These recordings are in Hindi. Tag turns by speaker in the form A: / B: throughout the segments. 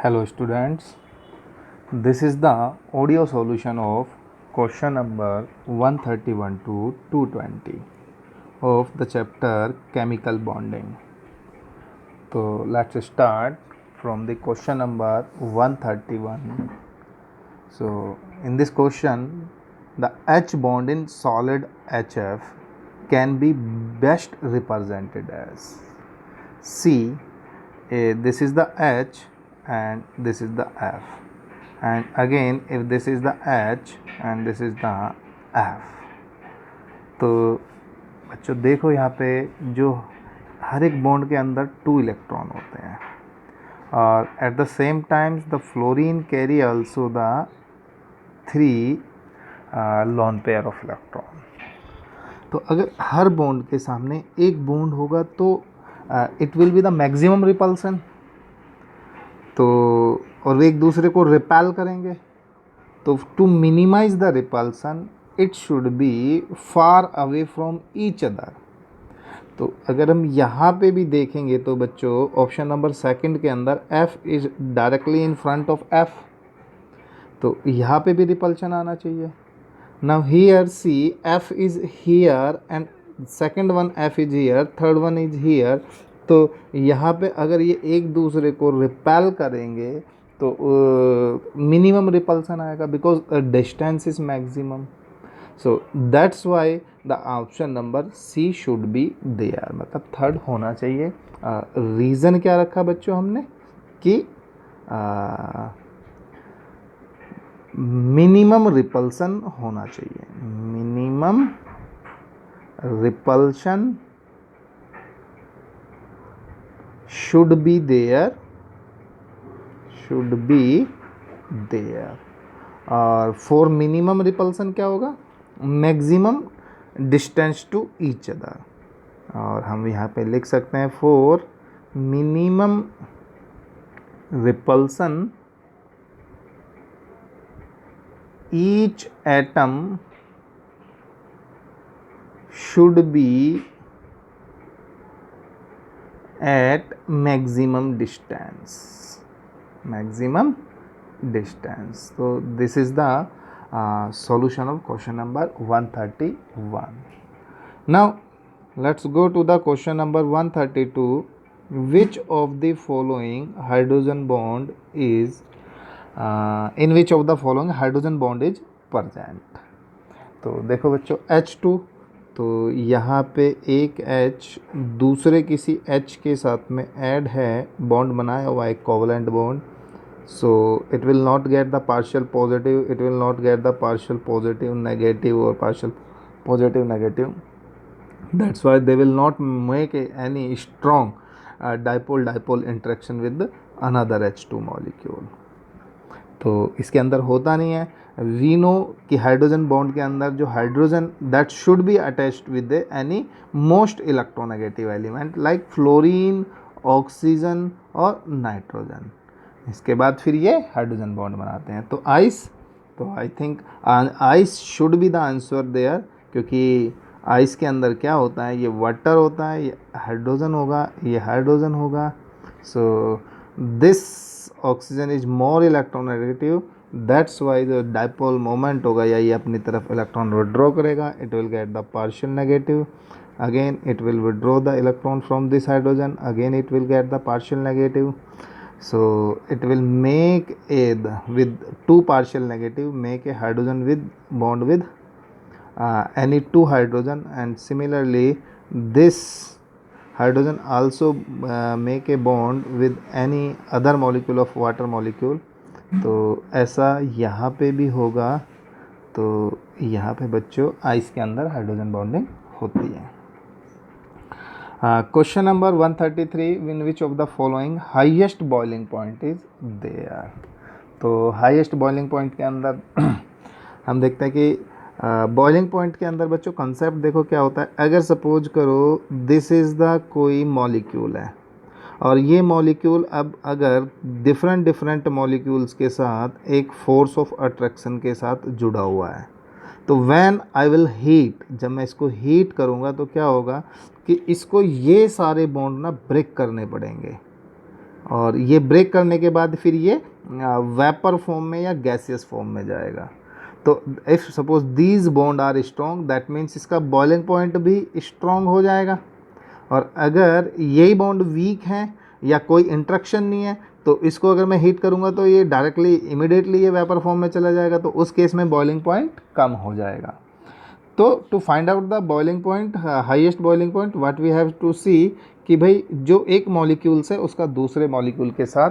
A: Hello students, this is the audio solution of question number 131 to 220 of the chapter chemical bonding. So let's start from the question number 131. So in this question, the H bond in solid HF can be best represented as C. This is the H and this is the F, and again if this is the H and this is the F. तो बच्चों देखो यहाँ पे जो हर एक बॉन्ड के अंदर 2 इलेक्ट्रॉन होते हैं और at the same times the fluorine carry also the 3 loan pair of electron. तो अगर हर बॉन्ड के सामने एक बॉन्ड होगा तो it will be the maximum repulsion. तो और एक दूसरे को रिपेल करेंगे. तो to minimize the repulsion it should be far away from each other. तो अगर हम यहाँ पे भी देखेंगे तो बच्चों ऑप्शन नंबर सेकंड के अंदर F is directly in front of F, तो यहाँ पे भी रिपल्शन आना चाहिए. Now here see F is here and second one F is here, third one is here. तो यहाँ पे अगर ये एक दूसरे को रिपेल करेंगे तो मिनिमम रिपल्सन आएगा because distance is maximum. So that's why the option number C should be there, मतलब थर्ड होना चाहिए. रीज़न क्या रखा बच्चों हमने कि मिनिमम रिपल्सन होना चाहिए. Minimum repulsion should be there और फॉर मिनिमम रिपल्सन क्या होगा, maximum distance to each other. और हम यहाँ पे लिख सकते हैं for minimum repulsion each atom should be at maximum distance. So this is the solution of question number 131. Now let's go to the question number 132. Which of the following hydrogen bond is in which of the following hydrogen bond is present? तो देखो बच्चों H2, तो यहाँ पे एक H दूसरे किसी H के साथ में ऐड है, बॉन्ड बनाया हुआ है covalent bond. So it will not get the partial positive, it will not get the partial positive negative और partial positive negative. That's why they will not make any strong dipole dipole interaction with another H2 molecule. तो इसके अंदर होता नहीं है. वी नो कि हाइड्रोजन बॉन्ड के अंदर जो hydrogen that should be attached with any most electronegative element like fluorine, oxygen और नाइट्रोजन. इसके बाद फिर ये हाइड्रोजन बॉन्ड बनाते हैं. तो आइस, तो I think ice should be the answer there, क्योंकि आइस के अंदर क्या होता है, ये वाटर होता है, ये हाइड्रोजन होगा, ये हाइड्रोजन होगा. So this oxygen is more electronegative, that's why the dipole moment होगा या ये अपनी तरफ इलेक्ट्रॉन विड्रॉ करेगा. It will get the partial negative, again it will withdraw the electron from this hydrogen, again it will get the partial negative. So it will make a with 2 partial negative make a hydrogen with bond with any 2 hydrogen, and similarly this hydrogen also make a bond with any other molecule of water molecule. तो ऐसा यहाँ पे भी होगा. तो यहाँ पे बच्चों आइस के अंदर हाइड्रोजन बॉन्डिंग होती है. Question number 133. In which of the following highest boiling point is there. तो हाईएस्ट बॉइलिंग पॉइंट के अंदर हम देखते हैं कि बॉइलिंग पॉइंट के अंदर बच्चों कंसेप्ट देखो क्या होता है. अगर सपोज करो दिस इज़ द कोई मॉलिक्यूल है और ये मॉलिक्यूल अब अगर डिफरेंट मॉलिक्यूल्स के साथ एक फोर्स ऑफ अट्रैक्शन के साथ जुड़ा हुआ है, तो व्हेन आई विल हीट, जब मैं इसको हीट करूँगा तो क्या होगा कि इसको ये सारे बॉन्ड ना ब्रेक करने पड़ेंगे. और ये ब्रेक करने के बाद फिर ये वेपर फॉर्म में या गैसियस फॉर्म में जाएगा। तो if suppose these bond are strong, that means इसका बॉइलिंग पॉइंट भी स्ट्रॉन्ग हो जाएगा। और अगर यही बॉन्ड वीक हैं या कोई इंट्रैक्शन नहीं है, तो इसको अगर मैं हीट करूँगा तो ये डायरेक्टली इमिडिएटली ये वेपर फॉर्म में चला जाएगा, तो उस केस में बॉइलिंग पॉइंट कम हो जाएगा। तो to find out the boiling point, highest boiling point, what we have to see कि भाई जो एक मॉलिक्यूल्स है उसका दूसरे मॉलिक्यूल के साथ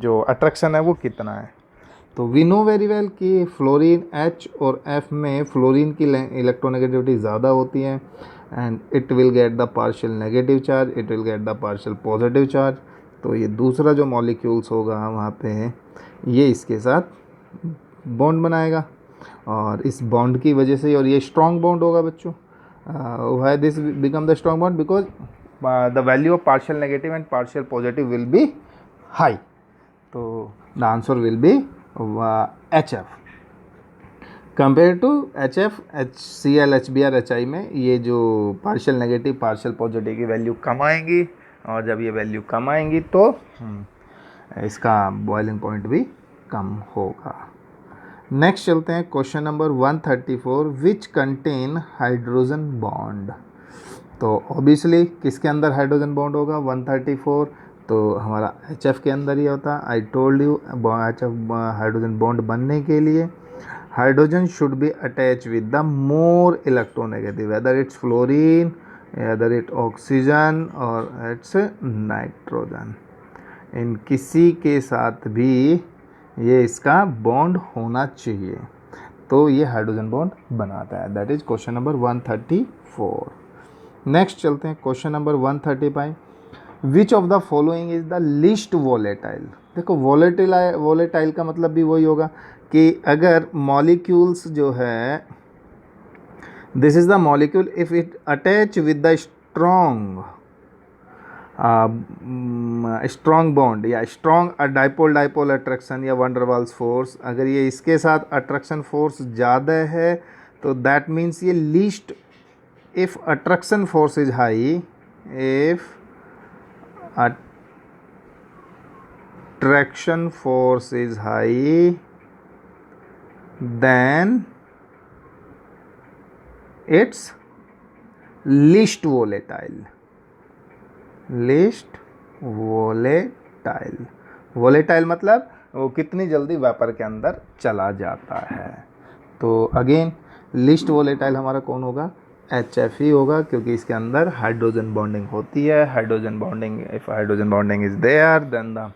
A: जो अट्रैक्शन है वो कितना है। तो वी नो वेरी वेल कि फ्लोरीन H और F में फ्लोरीन की इलेक्ट्रोनेगेटिविटी ज़्यादा होती है, and it will get the partial negative charge, it will get the partial positive charge. तो ये दूसरा जो मॉलिक्यूल्स होगा वहाँ पे ये इसके साथ बॉन्ड बनाएगा, और इस बॉन्ड की वजह से, और ये स्ट्रॉन्ग बॉन्ड होगा बच्चों। Why this become the strong bond? Because the value of partial negative and partial positive will be high. तो the answer will be HF compare to HF, HCl, HBr, HI में ये जो पार्शियल नेगेटिव पार्शियल पॉजिटिव की वैल्यू कम आएंगी, और जब ये वैल्यू कम आएंगी तो इसका बॉइलिंग पॉइंट भी कम होगा। नेक्स्ट चलते हैं question number 134, which contain hydrogen bond. तो ऑब्वियसली किसके अंदर हाइड्रोजन बॉन्ड होगा? 134, तो हमारा HF के अंदर ही होता। आई told you HF hydrogen bond बनने के लिए hydrogen should be attach with the more electronegative, whether it's fluorine, whether it oxygen और इट्स नाइट्रोजन। इन किसी के साथ भी ये इसका बॉन्ड होना चाहिए, तो ये हाइड्रोजन बॉन्ड बनाता है। That is question number 134। Next चलते हैं question number 135, which of the following is the least volatile. देखो वॉलेटाइल का मतलब भी वही होगा कि अगर मॉलिक्यूल्स जो है, this is the molecule, if it attach with the strong bond या स्ट्रॉन्ग डाइपोल डाइपोल अट्रैक्शन या वन डर वाल्स फोर्स, अगर ये इसके साथ अट्रैक्शन फोर्स ज़्यादा है तो दैट मीन्स ये least, if attraction force is high, if attraction force is high, then it's least volatile. least volatile, volatile मतलब वो कितनी जल्दी वेपर के अंदर चला जाता है। तो अगेन लीस्ट वोलेटाइल हमारा कौन होगा? HF ही होगा, क्योंकि इसके अंदर हाइड्रोजन बॉन्डिंग होती है। Hydrogen bonding, if hydrogen bonding is there then the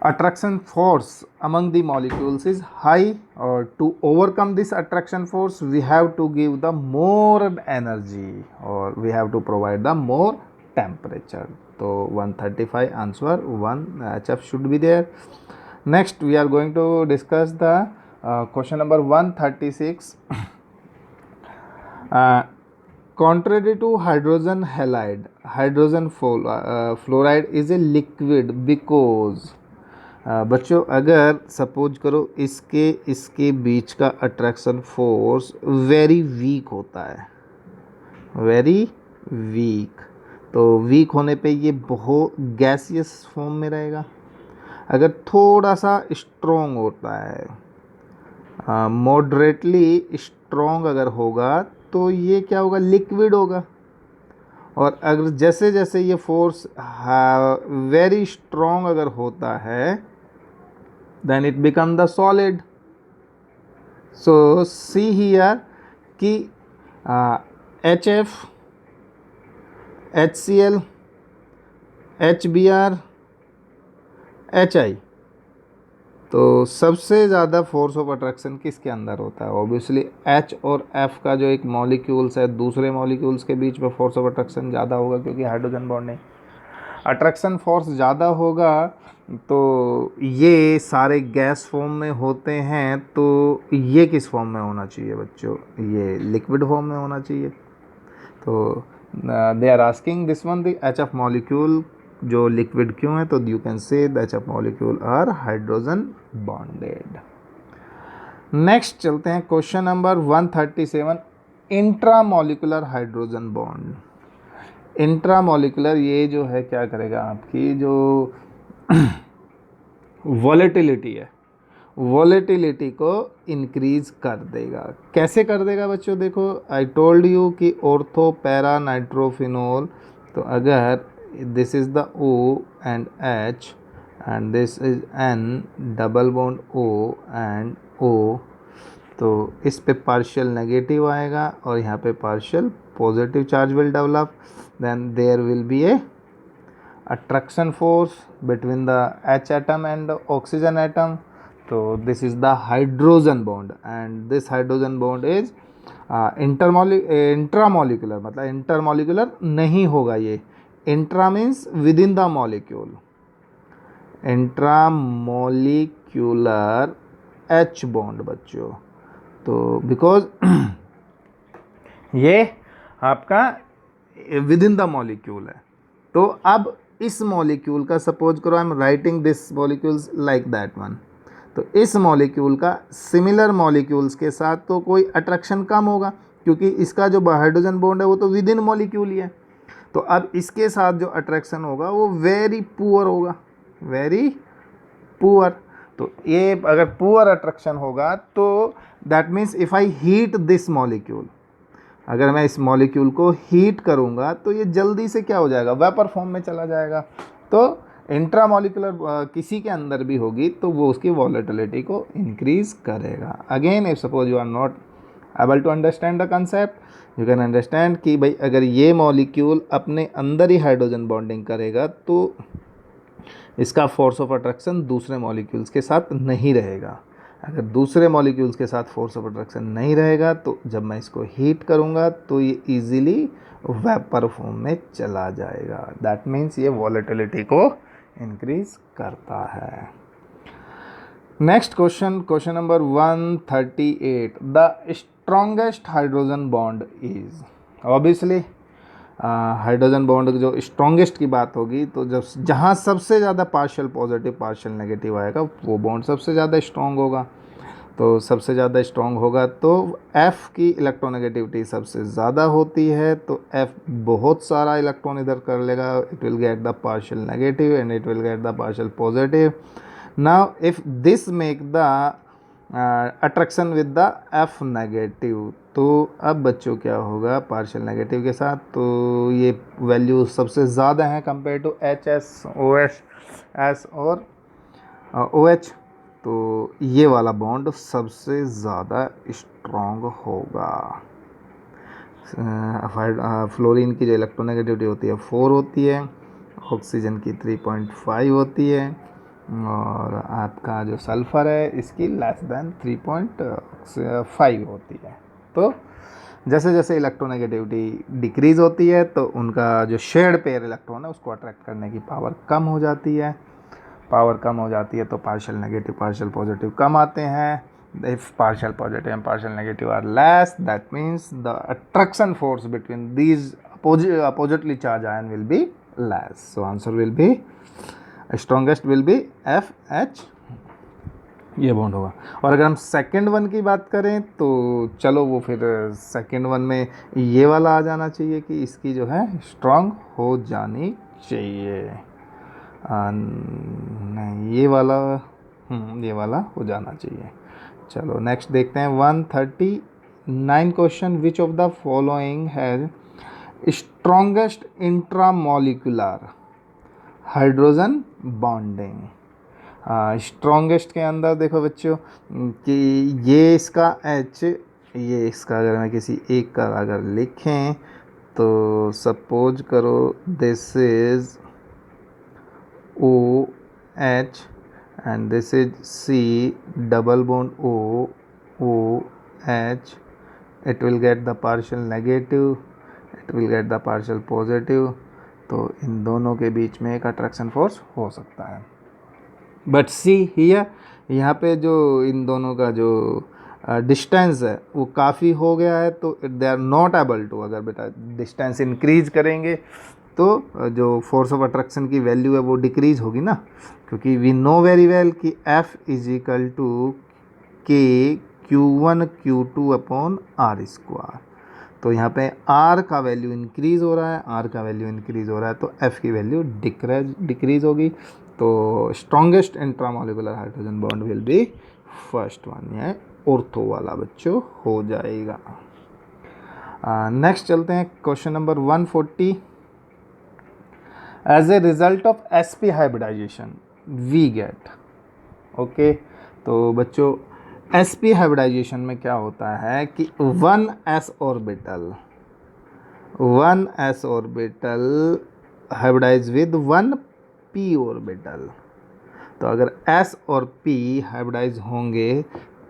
A: attraction force among the molecules is high, or to overcome this attraction force we have to give the more energy, or we have to provide the more temperature. So 135 answer 1 HF should be there. Next we are going to discuss the question number 136. Contrary to hydrogen halide, hydrogen fluoride is a liquid because बच्चों अगर सपोज करो इसके बीच का अट्रैक्शन फोर्स वेरी वीक होता है, वेरी वीक, तो वीक होने पे ये बहुत गैसियस फॉर्म में रहेगा। अगर थोड़ा सा स्ट्रॉन्ग होता है, मॉडरेटली स्ट्रॉन्ग अगर होगा तो ये क्या होगा? लिक्विड होगा। और अगर जैसे जैसे ये फोर्स वेरी स्ट्रॉन्ग अगर होता है then it become the solid. So see here कि HF, HCl, HBr, HI, तो सबसे ज़्यादा फोर्स ऑफ अट्रैक्शन किसके अंदर होता है? ऑब्वियसली H और F का जो एक मॉलिक्यूल्स है, दूसरे मॉलिक्यूल्स के बीच में फोर्स ऑफ अट्रैक्शन ज़्यादा होगा, क्योंकि हाइड्रोजन बॉन्डिंग, अट्रैक्शन फोर्स ज़्यादा होगा तो ये सारे गैस फॉर्म में होते हैं। तो ये किस फॉर्म में होना चाहिए बच्चों? ये लिक्विड फॉर्म में होना चाहिए। तो they are asking this one, the HF molecule जो लिक्विड क्यों है? तो you can say the HF molecule are hydrogen bonded. Next चलते हैं question number 137, intramolecular hydrogen bond. Intramolecular ये जो है क्या करेगा, आपकी जो वॉलेटिलिटी है, वॉलेटिलिटी को इंक्रीज कर देगा। कैसे कर देगा बच्चों, देखो आई टोल्ड यू कि ऑर्थो पैरा नाइट्रोफिनोल, तो अगर this is the O and H and this is N double bond O and O, तो इस पे पार्शियल नेगेटिव आएगा और यहाँ पे partial positive charge will develop, then there will be a attraction force between the H atom and the oxygen atom. So this is the hydrogen bond and this hydrogen bond is intramolecular, मतलब इंटरमोलिकुलर नहीं होगा ये। Intra means with in the molecule, intramolecular H bond बच्चों। तो बिकॉज ये आपका विद इन द मॉलिक्यूल है, तो अब इस मॉलिक्यूल का, सपोज करो I am writing this molecules like that one, तो इस मॉलिक्यूल का सिमिलर मॉलिक्यूल्स के साथ तो कोई अट्रैक्शन कम होगा, क्योंकि इसका जो हाइड्रोजन बॉन्ड है वो तो विद इन मॉलिक्यूल ही है। तो अब इसके साथ जो अट्रैक्शन होगा वो वेरी पुअर होगा, वेरी पुअर। तो ये अगर पुअर अट्रैक्शन होगा तो that means if I heat this molecule, अगर मैं इस मॉलिक्यूल को हीट करूंगा तो ये जल्दी से क्या हो जाएगा, वेपर फॉर्म में चला जाएगा। तो इंट्रामोलिकुलर किसी के अंदर भी होगी तो वो उसकी वॉलेटिलिटी को इंक्रीज करेगा। Again if suppose you are not able to understand the concept, you can understand कि भाई अगर ये मॉलिक्यूल अपने अंदर ही हाइड्रोजन बॉन्डिंग करेगा तो इसका फोर्स ऑफ अट्रैक्शन दूसरे मॉलिक्यूल्स के साथ नहीं रहेगा। अगर दूसरे मॉलिक्यूल्स के साथ फोर्स ऑफ अट्रैक्शन नहीं रहेगा तो जब मैं इसको हीट करूंगा तो ये इजीली वेपर फॉर्म में चला जाएगा। दैट मीन्स ये वॉलेटिलिटी को इंक्रीज करता है। Next question, question number 138, the strongest hydrogen bond is. Obviously hydrogen bond जो स्ट्रॉन्गेस्ट की बात होगी तो जब जहाँ सबसे ज़्यादा पार्शियल पॉजिटिव पार्शियल नेगेटिव आएगा वो बॉन्ड सबसे ज़्यादा स्ट्रॉन्ग होगा। तो सबसे ज़्यादा स्ट्रॉन्ग होगा तो F की इलेक्ट्रोनेगेटिविटी सबसे ज़्यादा होती है, तो F बहुत सारा इलेक्ट्रॉन इधर कर लेगा, it will get the partial negative and it will get the partial positive. Now if this make the attraction with the F negative, तो अब बच्चों क्या होगा पार्शियल नेगेटिव के साथ, तो ये वैल्यू सबसे ज़्यादा है compare to HS OH S और OH, तो ये वाला बॉन्ड सबसे ज़्यादा स्ट्रॉन्ग होगा। फ्लोरीन की जो इलेक्ट्रोनेगेटिविटी होती है 4 होती है, ऑक्सीजन की 3.5 होती है और आपका जो सल्फ़र है इसकी लेस देन 3.5 होती है। तो जैसे जैसे इलेक्ट्रोनेगेटिविटी डिक्रीज होती है तो उनका जो शेयर्ड पेयर इलेक्ट्रॉन है उसको अट्रैक्ट करने की पावर कम हो जाती है। पावर कम हो जाती है तो पार्शियल नेगेटिव पार्शियल पॉजिटिव कम आते हैं। If partial positive and partial negative are less, that means the attraction force between these oppositely charged ion will be less. So answer will be strongest will be FH, ये बॉन्ड होगा। और अगर हम सेकेंड वन की बात करें तो चलो वो फिर सेकेंड वन में ये वाला आ जाना चाहिए कि इसकी जो है स्ट्रांग हो जानी चाहिए। नहीं ये वाला हो जाना चाहिए। चलो नेक्स्ट देखते हैं 139 question, which of the following has strongest intramolecular hydrogen bonding. Strongest के अंदर देखो बच्चों कि ये इसका H, ये इसका अगर मैं किसी एक का अगर लिखें तो सपोज करो this is OH and this is C double bond OH, it will get the partial negative, it will get the partial positive, तो इन दोनों के बीच में एक अट्रैक्शन फोर्स हो सकता है। बट सी हियर, यहाँ पे जो इन दोनों का जो डिस्टेंस है वो काफ़ी हो गया है तो they are not able to, अगर बेटा डिस्टेंस इंक्रीज करेंगे तो जो फोर्स ऑफ अट्रैक्शन की वैल्यू है वो डिक्रीज होगी ना, क्योंकि वी नो वेरी वेल कि F is equal to K Q1 Q2 upon R square. तो यहाँ पे R का वैल्यू इंक्रीज़ हो रहा है, R का वैल्यू इंक्रीज़ हो रहा है, तो F की वैल्यू डिक्रीज़ होगी। तो strongest intramolecular hydrogen bond will be first one, यह ऑर्थो वाला बच्चों हो जाएगा। नेक्स्ट चलते हैं question number 140। As a result of sp hybridisation we get, okay. तो बच्चों sp हाइब्रिडाइजेशन में क्या होता है कि 1s orbital hybridise with 1p orbital. तो अगर s और p हाइब्रिडाइज होंगे,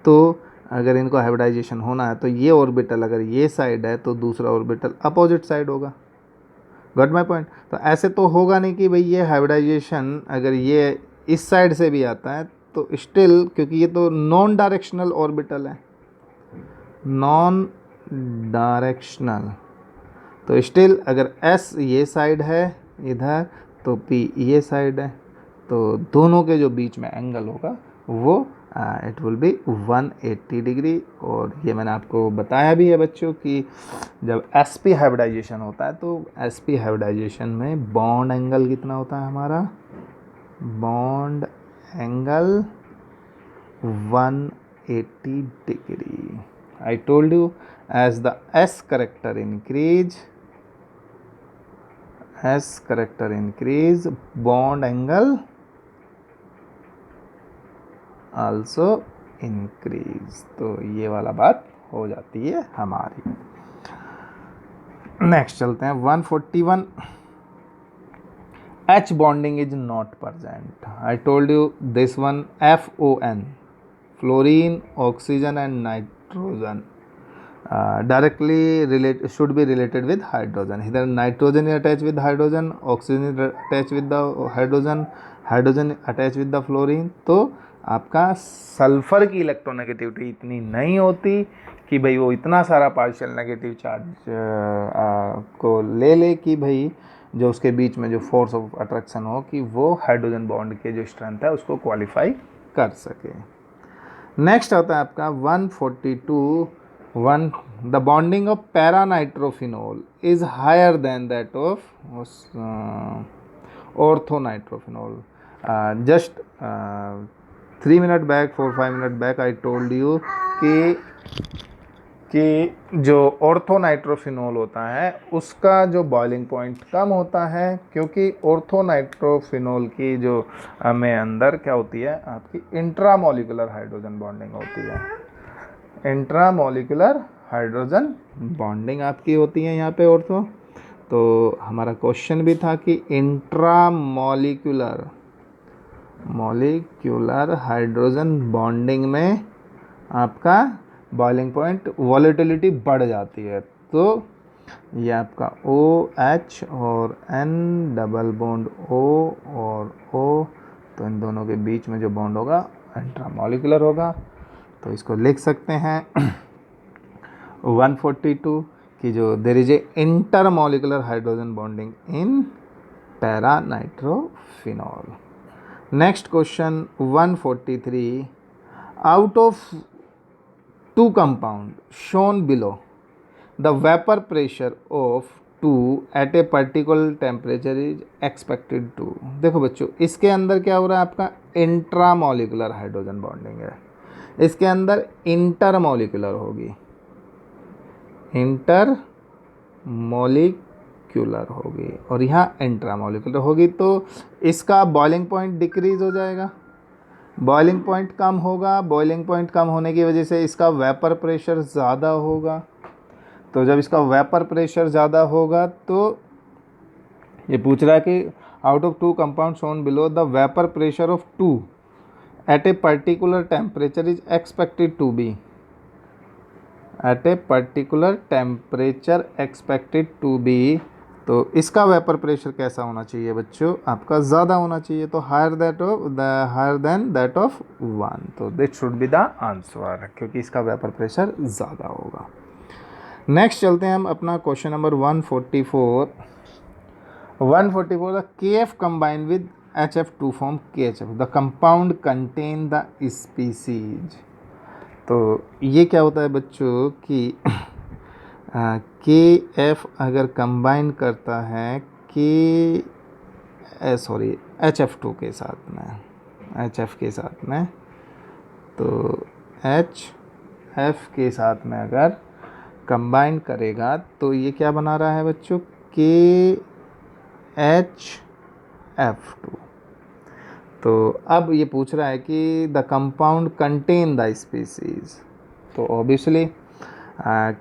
A: तो अगर इनको हाइब्रिडाइजेशन होना है तो ये ऑर्बिटल अगर ये साइड है तो दूसरा ऑर्बिटल अपोजिट साइड होगा। Got my point. तो ऐसे तो होगा नहीं कि भाई ये हाइब्रिडाइजेशन अगर ये इस साइड से भी आता है तो स्टिल, क्योंकि ये तो नॉन डायरेक्शनल ऑर्बिटल है, नॉन डायरेक्शनल, तो स्टिल अगर s ये साइड है इधर तो p ये साइड है, तो दोनों के जो बीच में एंगल होगा वो इट विल बी 180 डिग्री। और ये मैंने आपको बताया भी है बच्चों कि जब sp हाइब्रिडाइजेशन होता है तो sp हाइब्रिडाइजेशन में बॉन्ड एंगल कितना होता है हमारा, bond angle 180 degree. I told you as the s character increase bond angle also increase। तो ये वाला बात हो जाती है हमारी। नेक्स्ट चलते हैं 141। H bonding is not present। I told you this one FON, fluorine, oxygen and nitrogen directly should be related with hydrogen। Either nitrogen is attached with hydrogen, oxygen is attached with the hydrogen, hydrogen attached with the fluorine। तो आपका सल्फर की इलेक्ट्रोनेगेटिविटी इतनी नहीं होती कि भाई वो इतना सारा पार्शियल नेगेटिव चार्ज को ले ले कि भाई जो उसके बीच में जो फोर्स ऑफ अट्रैक्शन हो कि वो हाइड्रोजन बॉन्ड के जो स्ट्रेंथ है उसको क्वालिफाई कर सके। नेक्स्ट आता है आपका 142। The bonding of paranitrophenol is higher than that of orthonitrophenol. Just 3 minute back 4-5 minute back I told you कि जो ऑर्थोनाइट्रोफिनोल होता है उसका जो बॉइलिंग पॉइंट कम होता है, क्योंकि ऑर्थोनाइट्रोफिनोल की जो में अंदर क्या होती है आपकी इंट्रामोलिकुलर हाइड्रोजन बॉन्डिंग होती है। इंट्रामोलिकुलर हाइड्रोजन बॉन्डिंग आपकी होती है यहाँ पे ऑर्थो। तो हमारा क्वेश्चन भी था कि मॉलिक्यूलर हाइड्रोजन बॉन्डिंग में आपका बॉइलिंग पॉइंट वॉलेटिलिटी बढ़ जाती है। तो ये आपका OH और N डबल बॉन्ड O और O, तो इन दोनों के बीच में जो बॉन्ड होगा इंट्रामोलिकुलर होगा। तो इसको लिख सकते हैं 142 कि जो there is a intermolecular hydrogen bonding in paranitrophenol. Next question 143। Out of two compound shown below, the vapor pressure of two at a particular temperature is expected to। देखो बच्चों इसके अंदर क्या हो रहा है आपका इंट्रामोलिकुलर हाइड्रोजन बॉन्डिंग है, इसके अंदर इंटरमोलिकुलर होगी, इंटरमोलिकुलर होगी और यहाँ इंट्रामोलिकुलर होगी। तो इसका बॉइलिंग पॉइंट डिक्रीज हो जाएगा, बॉइलिंग पॉइंट कम होगा, बॉइलिंग पॉइंट कम होने की वजह से इसका वेपर प्रेशर ज़्यादा होगा। तो जब इसका वेपर प्रेशर ज़्यादा होगा तो ये पूछ रहा है कि out of two compound shown below the vapour pressure of two at a particular temperature is expected to be, at a particular temperature expected to be. तो इसका वेपर प्रेशर कैसा होना चाहिए बच्चों, आपका ज़्यादा होना चाहिए। तो हायर देन दैट ऑफ 1। तो this should be the answer, क्योंकि इसका वेपर प्रेशर ज़्यादा होगा। नेक्स्ट चलते हैं हम अपना question number 144। 144 the KF combine with HF2 form KHF, the compound contain the species. तो ये क्या होता है बच्चों कि के एफ अगर कंबाइन करता है के सॉरी HF2 के साथ में, HF के साथ में, तो HF के साथ में अगर कंबाइन करेगा तो ये क्या बना रहा है बच्चों, KHF2। तो अब ये पूछ रहा है कि the compound contain the species, तो ऑब्वियसली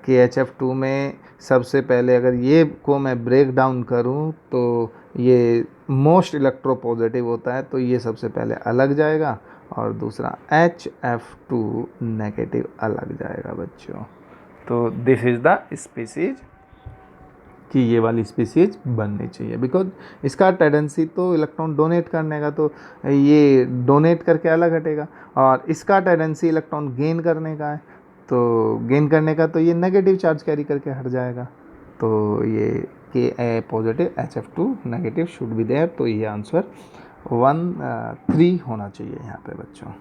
A: KHF2 में सबसे पहले अगर ये को मैं ब्रेक डाउन करूँ तो ये मोस्ट इलेक्ट्रोपॉजिटिव होता है, तो ये सबसे पहले अलग जाएगा और दूसरा HF2 नेगेटिव अलग जाएगा बच्चों। तो दिस इज़ द स्पीसीज कि ये वाली स्पीसीज बननी चाहिए, बिकॉज इसका टेंडेंसी तो इलेक्ट्रॉन डोनेट करने का, तो ये डोनेट करके अलग हटेगा, और इसका टेंडेंसी इलेक्ट्रॉन गेन करने का है, तो गेन करने का तो ये नेगेटिव चार्ज कैरी करके हट जाएगा। तो ये Ka positive HF2 negative should be there, तो ये आंसर 1-3 होना चाहिए यहाँ पे बच्चों।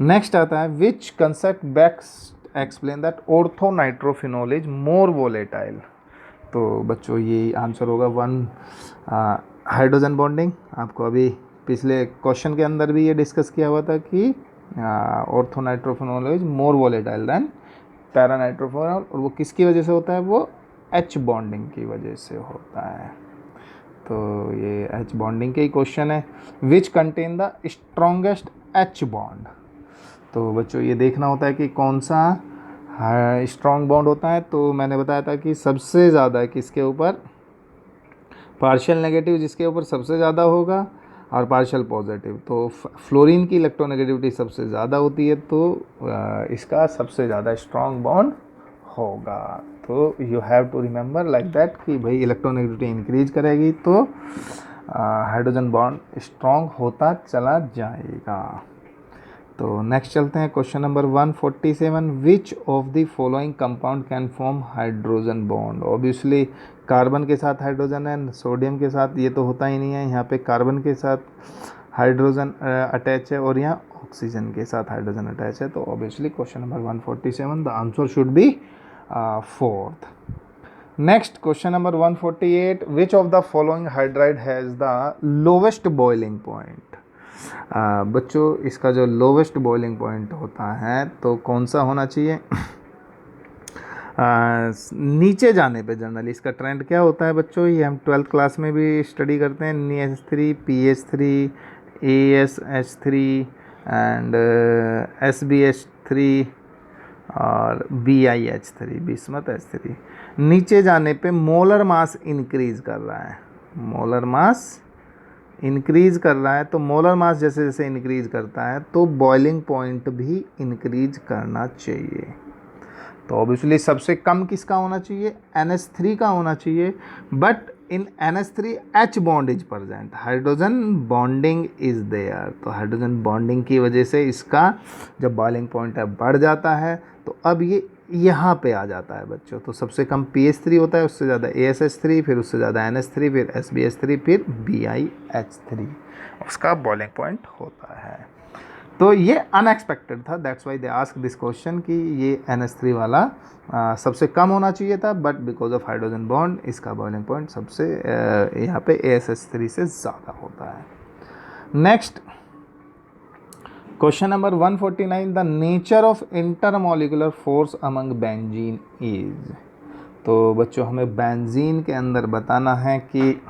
A: नेक्स्ट आता है which concept best explain that orthonitrophenol is more volatile. तो बच्चों ये आंसर होगा 1 हाइड्रोजन बॉन्डिंग। आपको अभी पिछले क्वेश्चन के अंदर भी ये डिस्कस किया हुआ था कि orthonitrophenol is more volatile than paranitrophenol, और वो किसकी वजह से होता है, वो H बॉन्डिंग की वजह से होता है। तो ये H बॉन्डिंग के ही क्वेश्चन है। Which contain the strongest H bond, तो बच्चों ये देखना होता है कि कौन सा स्ट्रॉन्ग बॉन्ड होता है। तो मैंने बताया था कि सबसे ज़्यादा किसके ऊपर, पार्शियल नेगेटिव जिसके ऊपर सबसे ज़्यादा होगा और पार्शियल पॉजिटिव, तो फ्लोरीन की इलेक्ट्रोनेगेटिविटी सबसे ज़्यादा होती है, तो इसका सबसे ज़्यादा स्ट्रॉन्ग बॉन्ड होगा। तो you have to remember like that कि भाई इलेक्ट्रोनेगेटिविटी इंक्रीज करेगी तो हाइड्रोजन बॉन्ड स्ट्रॉन्ग होता चला जाएगा। तो नेक्स्ट चलते हैं question number 147, which of the following compound can form hydrogen bond. Obviously carbon के साथ हाइड्रोजन है, सोडियम के साथ ये तो होता ही नहीं है, यहाँ पे कार्बन के साथ हाइड्रोजन अटैच है और यहाँ ऑक्सीजन के साथ हाइड्रोजन अटैच है। तो obviously question number 147 the answer should B 4th। Next question number 148, which of the following hydride has the lowest boiling point. बच्चों इसका जो लोवेस्ट बॉइलिंग पॉइंट होता है तो कौन सा होना चाहिए, नीचे जाने पे जनरली इसका ट्रेंड क्या होता है बच्चों, ये हम 12th क्लास में भी स्टडी करते हैं, NH3, PH3, ASH3 and SbH3 और BiH3, बिस्मथ H3। नीचे जाने पे मोलर मास इंक्रीज कर रहा है, मोलर मास इंक्रीज कर रहा है, तो मोलर मास जैसे जैसे इंक्रीज करता है तो बॉइलिंग पॉइंट भी इंक्रीज करना चाहिए। तो ऑब्वियसली सबसे कम किसका होना चाहिए, NH3 का होना चाहिए, but in NH3 H bond is present, hydrogen bonding is there, तो हाइड्रोजन बॉन्डिंग की वजह से इसका जब बॉइलिंग पॉइंट है बढ़ जाता है, तो अब ये यहाँ पे आ जाता है बच्चों। तो सबसे कम PH3 होता है, उससे ज़्यादा ASH3, फिर उससे ज़्यादा NH3, फिर SbH3, फिर BiH3 उसका बॉइलिंग पॉइंट होता है। तो ये अनएक्सपेक्टेड था, that's why they ask this question कि ये NH3 वाला सबसे कम होना चाहिए था, but because of hydrogen bond इसका बॉइलिंग पॉइंट सबसे यहाँ पे ASH3 से ज़्यादा होता है। Next question number 149, the nature of intermolecular force among benzene is. तो बच्चों हमें बेंजीन के अंदर बताना है कि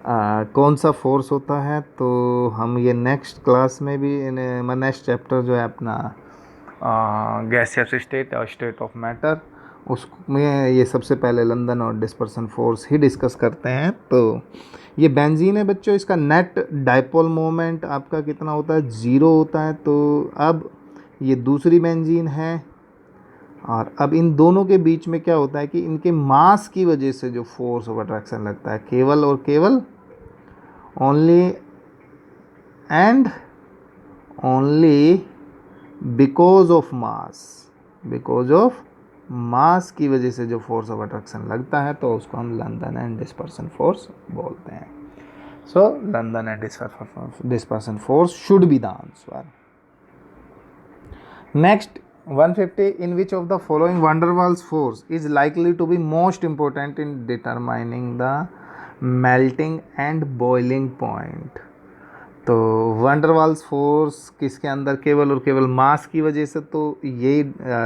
A: कौन सा फोर्स होता है, तो हम ये नेक्स्ट क्लास में भी नेक्स्ट चैप्टर जो है अपना गैसियस स्टेट और स्टेट ऑफ मैटर, उसमें ये सबसे पहले लंदन और डिस्पर्सन फोर्स ही डिस्कस करते हैं। तो ये बेंजीन है बच्चों, इसका नेट डाइपोल मोमेंट आपका कितना होता है, 0 होता है। तो अब ये दूसरी बेंजीन है, और अब इन दोनों के बीच में क्या होता है कि इनके मास की वजह से जो फोर्स ऑफ अट्रैक्शन लगता है केवल और केवल only and only because of mass, because of mass की वजह से जो फोर्स ऑफ अट्रैक्शन लगता है तो उसको हम लंदन एंड डिस्पर्सन फोर्स बोलते हैं। So London and dispersion force should be the answer. Next 150 in which of the following van der Waals force is likely to be most important in determining the melting and boiling point। तो वंडर वाल्स फोर्स किसके अंदर, केवल और केवल मास की वजह से, तो यही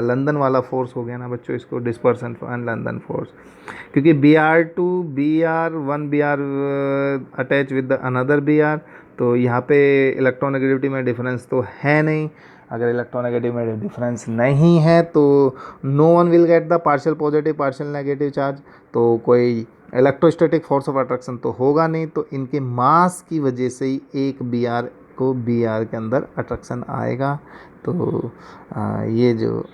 A: लंदन वाला फोर्स हो गया ना बच्चों, इसको डिस्पर्सन एंड लंदन फोर्स, क्योंकि one B R attach with another B R, तो यहाँ पे इलेक्ट्रोनेगेटिविटी में डिफरेंस तो है नहीं। अगर इलेक्ट्रोनेगेटिव में डिफरेंस नहीं है तो no one will get the partial positive partial negative charge, तो कोई इलेक्ट्रोस्टैटिक फोर्स ऑफ अट्रैक्शन तो होगा नहीं, तो इनके मास की वजह से ही एक बी आर को बी आर के अंदर अट्रैक्शन आएगा। तो ये जो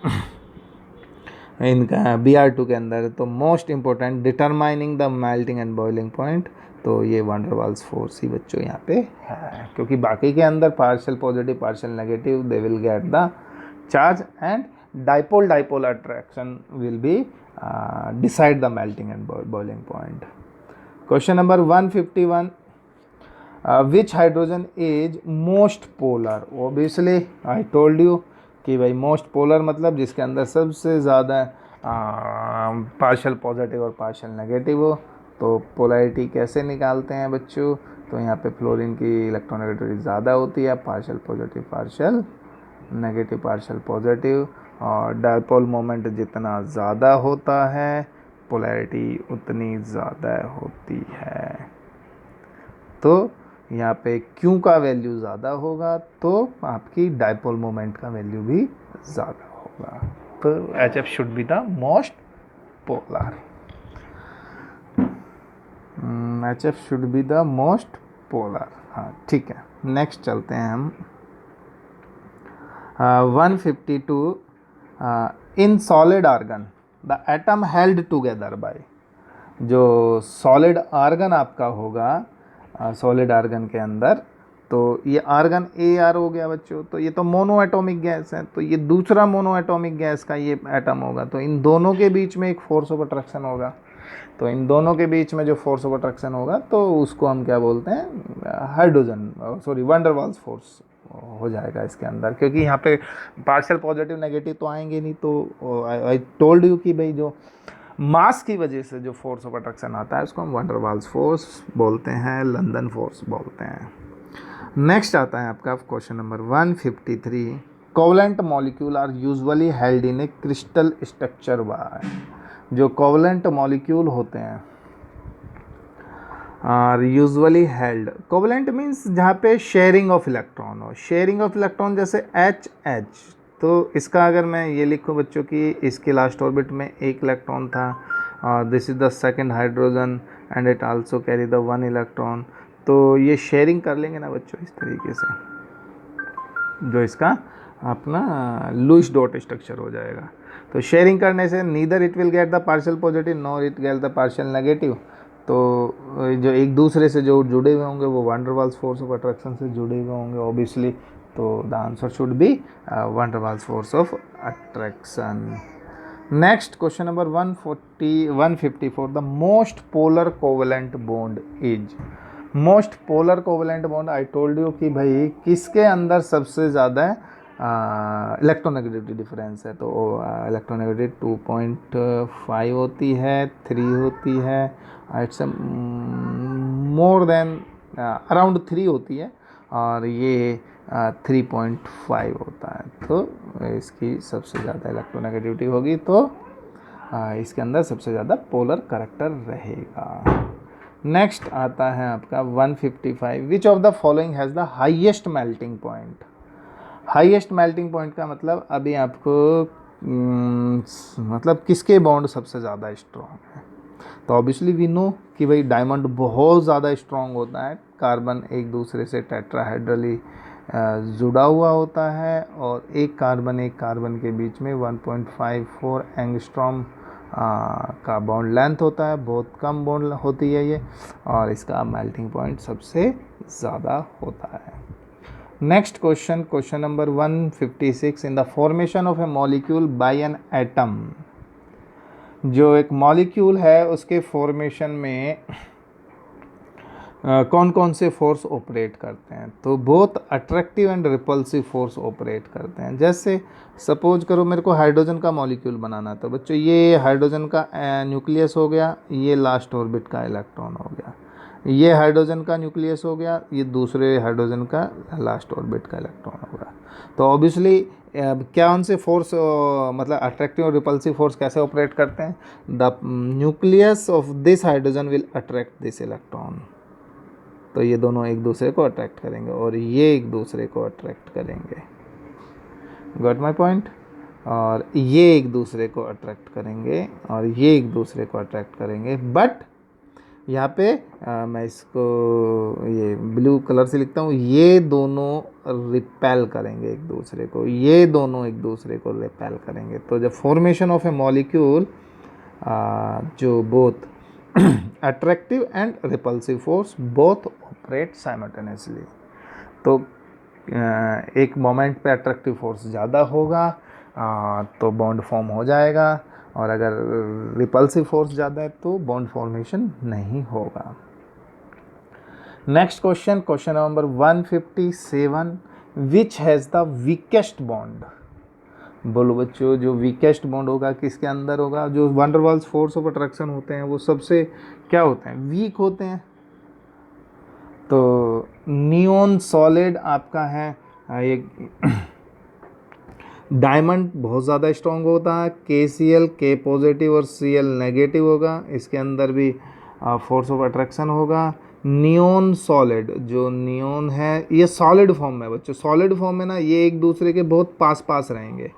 A: इनका बी आर टू के अंदर, तो most important determining the melting and boiling point, तो ये वंडर वाल्स फोर्स ही बच्चों यहाँ पे है, क्योंकि बाकी के अंदर partial positive partial negative they will get the charge and dipole dipole attraction will be decide the melting and boiling point। Question number 151, which hydrogen is most polar? Obviously I told you कि भाई मोस्ट पोलर मतलब जिसके अंदर सबसे ज़्यादा पार्शियल पॉजिटिव और पार्शियल नेगेटिव हो। तो पोलैरिटी कैसे निकालते हैं बच्चों, तो यहाँ पे फ्लोरीन की इलेक्ट्रोनेगेटिविटी ज़्यादा होती है, partial positive partial negative partial positive, और डायपोल मोमेंट जितना ज़्यादा होता है पोलैरिटी उतनी ज़्यादा होती है। तो यहाँ पे क्यू का वैल्यू ज़्यादा होगा तो आपकी डायपोल मोमेंट का वैल्यू भी ज़्यादा होगा। तो HF should be the most polar, HF should be the most polar. हाँ ठीक है, नेक्स्ट चलते हैं हम 152, in solid argon the atom held together by. जो सॉलिड आर्गन आपका होगा सॉलिड आर्गन के अंदर, तो ये आर्गन AR हो गया बच्चों, तो ये तो मोनो एटॉमिक गैस है, तो ये दूसरा मोनो एटॉमिक गैस का ये एटम होगा, तो इन दोनों के बीच में एक फोर्स ऑफ अट्रैक्शन होगा। तो इन दोनों के बीच में जो फोर्स ऑफ अट्रैक्शन होगा तो उसको हम क्या बोलते हैं, hydrogen sorry van der Waals force हो जाएगा इसके अंदर, क्योंकि यहाँ पे पार्शियल पॉजिटिव नेगेटिव तो आएंगे नहीं। तो आई टोल्ड यू कि भाई जो मास की वजह से जो फोर्स ऑफ अट्रैक्शन आता है उसको हम वंडर वाल्स फोर्स बोलते हैं, लंदन फोर्स बोलते हैं। नेक्स्ट आता है आपका question number 153, covalent molecule are usually held in a crystal structure by. जो कोवलेंट मॉलिक्यूल होते हैं are usually held, covalent means जहाँ पे शेयरिंग ऑफ इलेक्ट्रॉन हो, शेयरिंग ऑफ इलेक्ट्रॉन जैसे HH, तो इसका अगर मैं ये लिखूँ बच्चों कि इसके लास्ट ऑर्बिट में एक इलेक्ट्रॉन था और this is the second hydrogen and it also carry the 1 electron, तो ये शेयरिंग कर लेंगे ना बच्चों इस तरीके से, जो इसका अपना लुईस डॉट स्ट्रक्चर हो जाएगा। तो शेयरिंग करने से neither it will get the partial positive nor it get the partial negative, तो जो एक दूसरे से जो जुड़े हुए होंगे वो van der Waals force of attraction से जुड़े हुए होंगे ऑब्वियसली, तो the answer should be van der Waals force of attraction. Next question number 154, the most polar covalent bond is. Most polar covalent bond I told you कि भाई किसके अंदर सबसे ज़्यादा इलेक्ट्रोनेगेटिविटी डिफरेंस है, तो इलेक्ट्रोनेगेटिविटी 2.5 होती है, 3 होती है, इट्स मोर देन अराउंड 3 होती है, और ये 3.5 होता है, तो इसकी सबसे ज़्यादा इलेक्ट्रोनेगेटिविटी होगी, तो इसके अंदर सबसे ज़्यादा पोलर करैक्टर रहेगा। नेक्स्ट आता है आपका 155, विच of the following has the highest melting point. Highest melting point का मतलब अभी आपको मतलब किसके बॉन्ड सबसे ज़्यादा स्ट्रॉन्ग है, तो ऑब्वियसली वी नो कि भाई डायमंड बहुत ज़्यादा स्ट्रॉन्ग होता है, कार्बन एक दूसरे से टेट्राहेड्रली जुड़ा हुआ होता है, और एक कार्बन के बीच में 1.54 एंगस्ट्रॉम का बॉन्ड लेंथ होता है, बहुत कम बॉन्ड होती है ये, और इसका मेल्टिंग पॉइंट सबसे ज़्यादा होता है। Next question, question number 156, in the formation of A molecule by an atom. जो एक मॉलिक्यूल है उसके फॉर्मेशन में कौन कौन से फोर्स ऑपरेट करते हैं, तो both attractive and repulsive force operate करते हैं। जैसे सपोज करो मेरे को हाइड्रोजन का मॉलिक्यूल बनाना, तो बच्चों ये हाइड्रोजन का न्यूक्लियस हो गया, ये लास्ट ऑर्बिट का इलेक्ट्रॉन हो गया, ये हाइड्रोजन का न्यूक्लियस हो गया, ये दूसरे हाइड्रोजन का लास्ट ऑर्बिट का इलेक्ट्रॉन होगा। तो ऑब्वियसली क्या उनसे फोर्स मतलब अट्रैक्टिव और रिपल्सिव फोर्स कैसे ऑपरेट करते हैं, the nucleus of this hydrogen will attract this electron, तो ये दोनों एक दूसरे को अट्रैक्ट करेंगे और ये एक दूसरे को अट्रैक्ट करेंगे, गॉट माई पॉइंट। और ये एक दूसरे को अट्रैक्ट करेंगे और ये एक दूसरे को अट्रैक्ट करेंगे, बट यहाँ पे मैं इसको ये ब्लू कलर से लिखता हूँ, ये दोनों रिपेल करेंगे एक दूसरे को, ये दोनों एक दूसरे को रिपेल करेंगे। तो जब फॉर्मेशन ऑफ ए मॉलिक्यूल जो both attractive and repulsive force both operate simultaneously, तो एक मोमेंट पे अट्रैक्टिव फोर्स ज़्यादा होगा तो बॉन्ड फॉर्म हो जाएगा, और अगर रिपल्सिव फोर्स ज़्यादा है तो बॉन्ड फॉर्मेशन नहीं होगा। Next question, question number 157, which has the weakest bond. बोलो बच्चों, जो वीकेस्ट बॉन्ड होगा किसके अंदर होगा, जो van der Waals force of attraction होते हैं वो सबसे क्या होते हैं, वीक होते हैं। तो नियॉन सॉलिड आपका है ये डायमंड बहुत ज़्यादा स्ट्रॉन्ग होता है, KCl के पॉजिटिव और Cl नेगेटिव होगा, इसके अंदर भी फोर्स ऑफ अट्रैक्शन होगा। नियॉन सॉलिड, जो नियॉन है ये सॉलिड फॉर्म में बच्चों, सॉलिड फॉर्म में ना ये एक दूसरे के बहुत पास पास रहेंगे,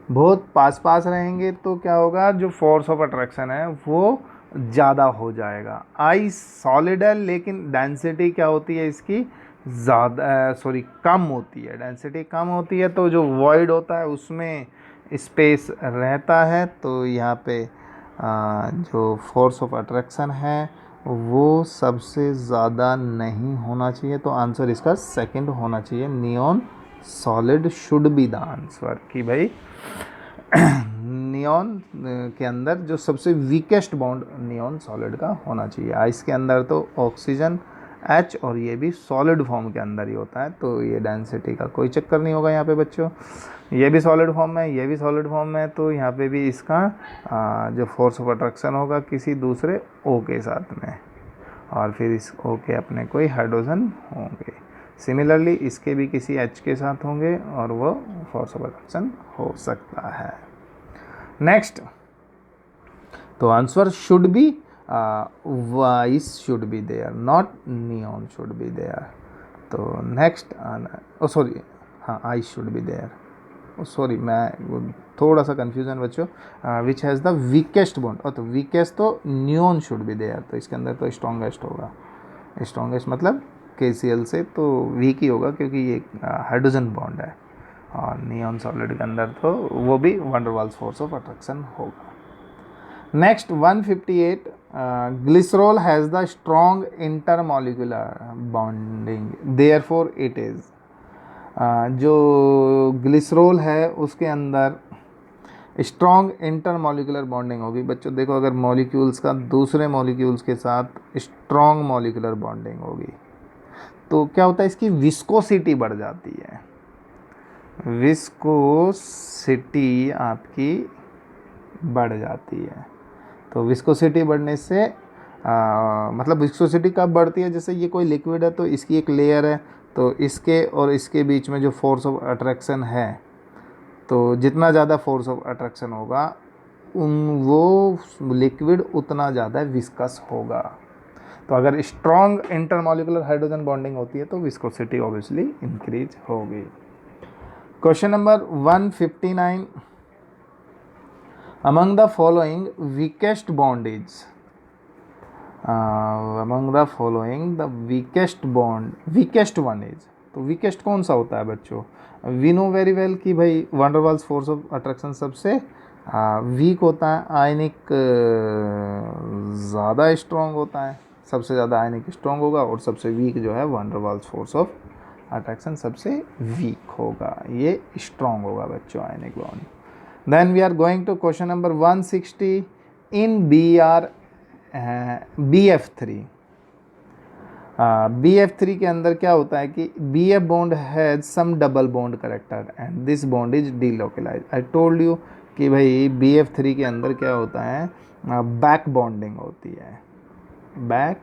A: बहुत पास पास रहेंगे, तो क्या होगा, जो फोर्स ऑफ अट्रैक्शन है वो ज़्यादा हो जाएगा। आइस सॉलिड है लेकिन डेंसिटी क्या होती है इसकी ज़्यादा कम होती है, डेंसिटी कम होती है, तो जो वॉइड होता है उसमें स्पेस रहता है, तो यहाँ पे जो फोर्स ऑफ अट्रैक्शन है वो सबसे ज़्यादा नहीं होना चाहिए, तो आंसर इसका सेकंड होना चाहिए, neon solid should be the answer, कि भाई नियॉन के अंदर जो सबसे वीकेस्ट बॉन्ड नियॉन सॉलिड का होना चाहिए। आइस के अंदर तो ऑक्सीजन H और ये भी सॉलिड फॉर्म के अंदर ही होता है, तो ये डेंसिटी का कोई चक्कर नहीं होगा यहाँ पे बच्चों। ये भी सॉलिड फॉर्म में, ये भी सॉलिड फॉर्म में, तो यहाँ पे भी इसका जो फोर्स ऑफ अट्रैक्शन होगा किसी दूसरे O के साथ में, और फिर इस O के अपने कोई हाइड्रोजन होंगे। सिमिलरली इसके भी किसी H के साथ होंगे और वो फोर्स ऑफ अट्रैक्शन हो सकता है। नेक्स्ट, तो answer should be vice should be there, not neon should be there. तो नेक्स्ट सॉरी हाँ ice should be there, sorry मैं थोड़ा सा कन्फ्यूजन बच्चों। Which has the weakest bond, और तो वीकेस्ट तो नियॉन शुड बी देयर, तो इसके अंदर तो स्ट्रॉन्गेस्ट होगा, स्ट्रॉन्गेस्ट मतलब KCl से तो वीक ही होगा क्योंकि ये हाइड्रोजन बॉन्ड है, और नियॉन सॉलिड के अंदर तो वो भी van der Waals force of attraction होगा। Next 158, glycerol has the strong intermolecular bonding therefore it is. जो ग्लिसरॉल है उसके अंदर स्ट्रॉन्ग इंटरमॉलिक्यूलर बॉन्डिंग होगी। बच्चों देखो, अगर मॉलिक्यूल्स का दूसरे मॉलिक्यूल्स के साथ स्ट्रॉन्ग मॉलिक्यूलर बॉन्डिंग होगी तो क्या होता है, इसकी विस्कोसिटी बढ़ जाती है, विस्कोसिटी आपकी बढ़ जाती है। तो विस्कोसिटी बढ़ने से मतलब विस्कोसिटी कब बढ़ती है, जैसे ये कोई लिक्विड है तो इसकी एक लेयर है, तो इसके और इसके बीच में जो फोर्स ऑफ अट्रैक्शन है, तो जितना ज़्यादा फोर्स ऑफ अट्रैक्शन होगा वो लिक्विड उतना ज़्यादा विस्कस होगा। तो अगर स्ट्रॉन्ग इंटरमॉलिक्यूलर हाइड्रोजन बॉन्डिंग होती है तो विस्कोसिटी ऑब्वियसली इंक्रीज होगी। Question number 159, among the following weakest bond is among the following the weakest one is, तो वीकेस्ट कौन सा होता है बच्चों, वी नो वेरी वेल कि भाई van der Waals force of attraction सबसे वीक होता है, आयनिक ज़्यादा स्ट्रॉन्ग होता है, सबसे ज़्यादा आयनिक स्ट्रॉन्ग होगा, और सबसे वीक जो है van der Waals force of attraction सबसे वीक होगा, ये स्ट्रॉन्ग होगा बच्चों ionic bond. Then we are going to question number 160 in BF3. BF3 के अंदर क्या होता है कि BF bond has some double bond character and this bond is delocalise. I told you कि भाई BF3 के अंदर क्या होता है, बैक बॉन्डिंग होती है। बैक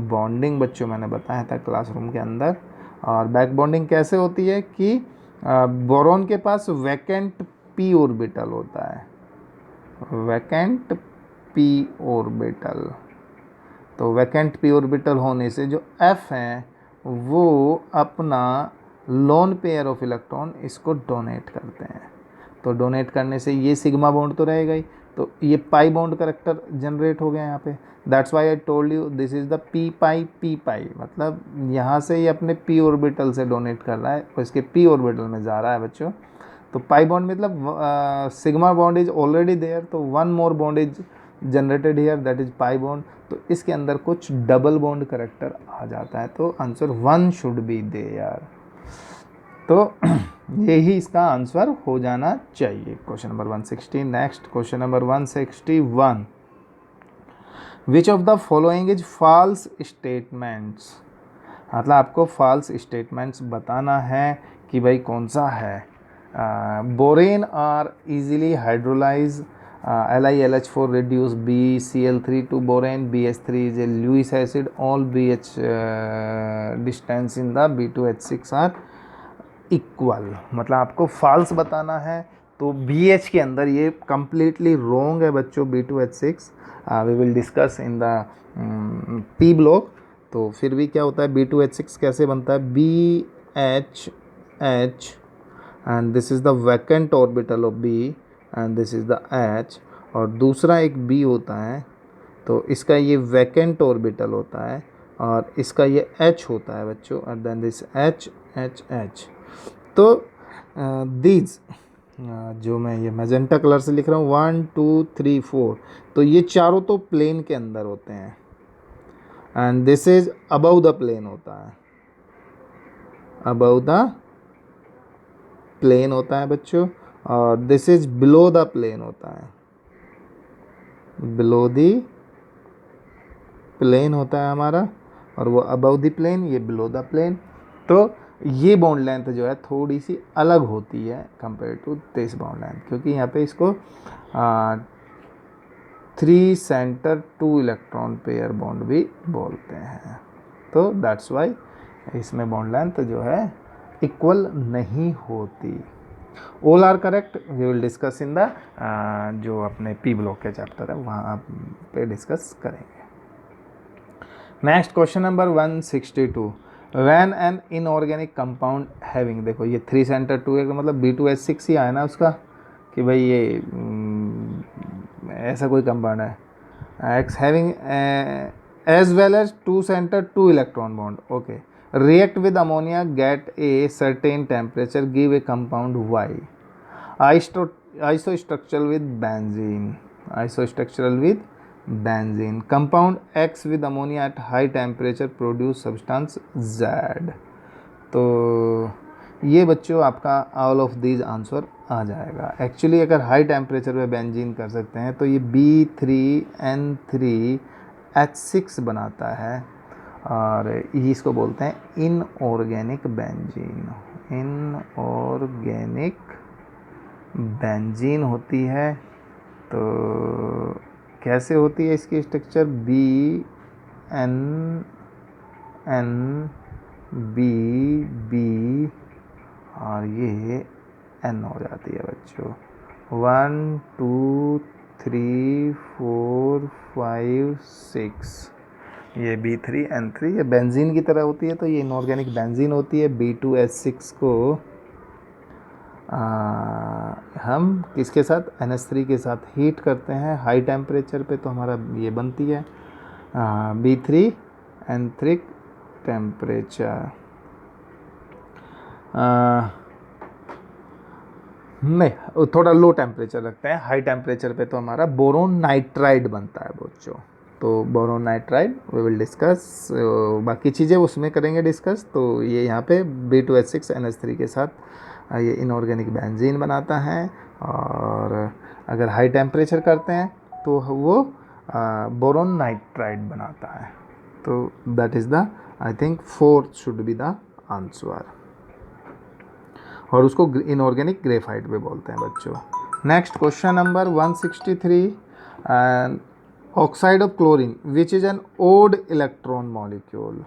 A: बॉन्डिंग बच्चों मैंने बताया था क्लासरूम के अंदर। और बैक बॉन्डिंग कैसे होती है कि बोरॉन के पास वैकेंट p ऑर्बिटल होता है, वैकेंट p ऑर्बिटल। तो वैकेंट p ऑर्बिटल होने से जो F है वो अपना लोन पेयर ऑफ इलेक्ट्रॉन इसको डोनेट करते हैं। तो डोनेट करने से ये सिग्मा बॉन्ड तो रहेगा ही, तो ये पाई बॉन्ड करेक्टर जनरेट हो गया यहाँ पे। That's why I told you this is the p पाई, मतलब यहाँ से ये अपने p ऑर्बिटल से डोनेट कर रहा है और इसके p ऑर्बिटल में जा रहा है बच्चों। तो पाई बॉन्ड मतलब sigma bond is already there, तो one more bond is generated here that is pi bond. तो इसके अंदर कुछ डबल बॉन्ड करेक्टर आ जाता है, तो आंसर 1 शुड बी देयर। तो यही इसका आंसर हो जाना चाहिए question number 160। Next question number 161, which of the following is false statements. मतलब आपको फॉल्स स्टेटमेंट्स बताना है कि भाई कौन सा है। Borane are easily hydrolyse, LiLH4 reduce BCl3 to borane, BH3 is a Lewis acid, all BH distance in the B2H6 are equal। मतलब आपको फॉल्स बताना है, तो BH के अंदर ये कम्प्लीटली रॉन्ग है बच्चों, B2H6। We will discuss in the P block. तो फिर भी क्या होता है, B2H6 कैसे बनता है, BHH and this is the vacant orbital of B and this is the H, और दूसरा एक B होता है, तो इसका ये वैकेंट ऑर्बिटल होता है और इसका ये H होता है बच्चों, एंड देन दिस H। तो दीज जो मैं ये मैजेंटा कलर से लिख रहा हूँ 1 2 3 4, तो ये चारों तो प्लेन के अंदर होते हैं and this is above the plane होता है, अबव द प्लेन होता है बच्चों, और this is below the plane होता है, बिलो दी प्लेन होता है हमारा, और वो अबव द प्लेन, ये बिलो द प्लेन। तो ये बॉन्ड लेंथ जो है थोड़ी सी अलग होती है compare to this bond length, क्योंकि यहाँ पे इसको 3 सेंटर 2 इलेक्ट्रॉन पेयर बॉन्ड भी बोलते हैं। तो दैट्स वाई इसमें बॉन्ड लेंथ जो है इक्वल नहीं होती। All are correct, we will discuss in the जो अपने P ब्लॉक के चैप्टर है वहाँ पे डिस्कस करेंगे। Next question number 162, when an inorganic compound having, देखो ये 3 सेंटर 2 है, मतलब B2H6 ही आया ना उसका, कि भाई ये ऐसा कोई कंपाउंड है, X having as well as 2 centre 2 electron bond, okay, react with ammonia, get a certain temperature, give a compound Y, isostructural with benzene, isostructural with benzene, compound X with ammonia at high temperature produce substance Z। तो ये बच्चों आपका ऑल ऑफ दीज आंसर आ जाएगा। एक्चुअली अगर हाई टेम्परेचर पे बेंजीन कर सकते हैं तो ये B3N3H6 बनाता है, और इसको बोलते हैं इनऑर्गेनिक बेंजीन, इनऑर्गेनिक बेंजीन होती है। तो कैसे होती है इसकी स्ट्रक्चर, BNNB और ये N हो जाती है बच्चों, 1 2 3 4 5 6, ये B3N3 ये बेंजीन की तरह होती है, तो ये इनऑर्गेनिक बेंजीन होती है। B2H6 को हम किसके साथ, NH3 के साथ हीट करते हैं हाई टेम्परेचर पे, तो हमारा ये बनती है B3N3 टेम्परेचर। नहीं, थोड़ा लो टेम्परेचर रखते हैं, हाई टेम्परेचर पे तो हमारा बोरोन नाइट्राइड बनता है बच्चों। तो boron nitride we will discuss, बाकी चीज़ें उसमें करेंगे डिस्कस। तो ये यहाँ पे B2H6 NH3 के साथ ये इनऑर्गेनिक बेंजीन बनाता है, और अगर हाई टेम्परेचर करते हैं तो वो बोरोन नाइट्राइड बनाता है। तो that is the I think fourth should be the answer, और उसको इनऑर्गेनिक ग्रेफाइट भी बोलते हैं बच्चों। Next question number 163, and oxide of chlorine which is an odd electron molecule.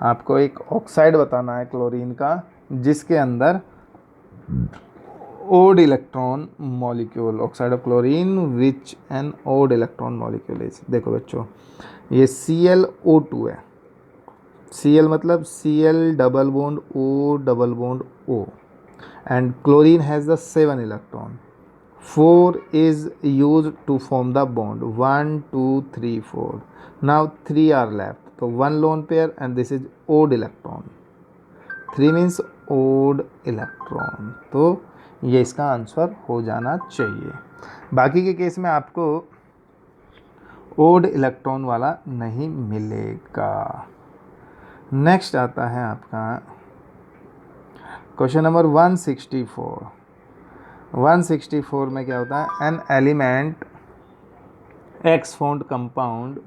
A: आपको एक ऑक्साइड बताना है क्लोरीन का जिसके अंदर odd electron molecule, oxide of chlorine which an odd electron molecule is. देखो बच्चों, ये ClO2 है। Cl मतलब Cl double bond O double bond O, and chlorine has the 7 electron. 4 is used to form the bond, 1 2 3 4. Now 3 are left, so 1 lone pair and this is odd electron. 3 means odd electron, तो ये इसका आंसर हो जाना चाहिए। बाकी के केस में आपको ओड इलेक्ट्रॉन वाला नहीं मिलेगा। नेक्स्ट आता है आपका क्वेश्चन नंबर 164। 164 में क्या होता है, an element X found compound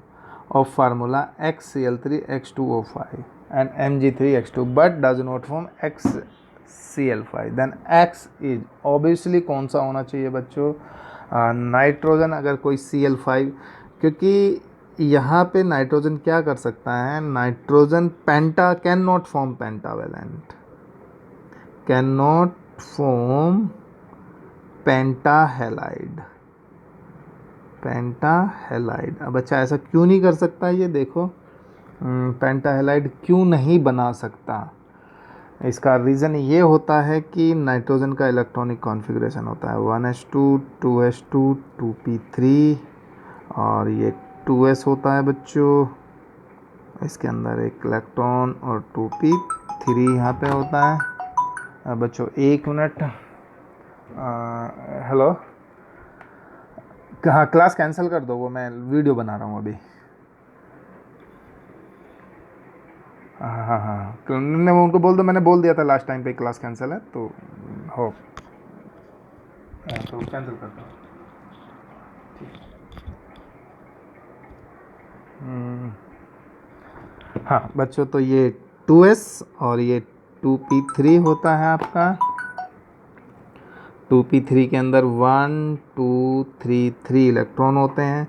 A: of formula XCl3 H2O5 and Mg3H2 but does not form XCl5, then X is obviously कौन सा होना चाहिए बच्चों, नाइट्रोजन। अगर कोई Cl5, क्योंकि यहाँ पे नाइट्रोजन क्या कर सकता है, nitrogen penta can not form pentavalent, can not form pentahalide, pentahalide. अब अच्छा ऐसा क्यों नहीं कर सकता, ये देखो पेंटाहेलाइड क्यों नहीं बना सकता, इसका रीज़न ये होता है कि नाइट्रोजन का इलेक्ट्रॉनिक कॉन्फ़िगरेशन होता है 1s2 2s2 2p3 और ये 2s होता है बच्चों, इसके अंदर एक इलेक्ट्रॉन और 2p3 यहाँ पे होता है। बच्चों एक मिनट, हेलो, हाँ क्लास कैंसिल कर दो, वो मैं वीडियो बना रहा हूँ अभी। हाँ हाँ हाँ, मैं उनको बोल दो, मैंने बोल दिया था लास्ट टाइम पे क्लास कैंसिल है, तो हो तो कैंसिल कर दो। हाँ बच्चों, तो ये 2s और ये 2p3 होता है आपका। 2p3 के अंदर 1 2 3 3 इलेक्ट्रॉन होते हैं।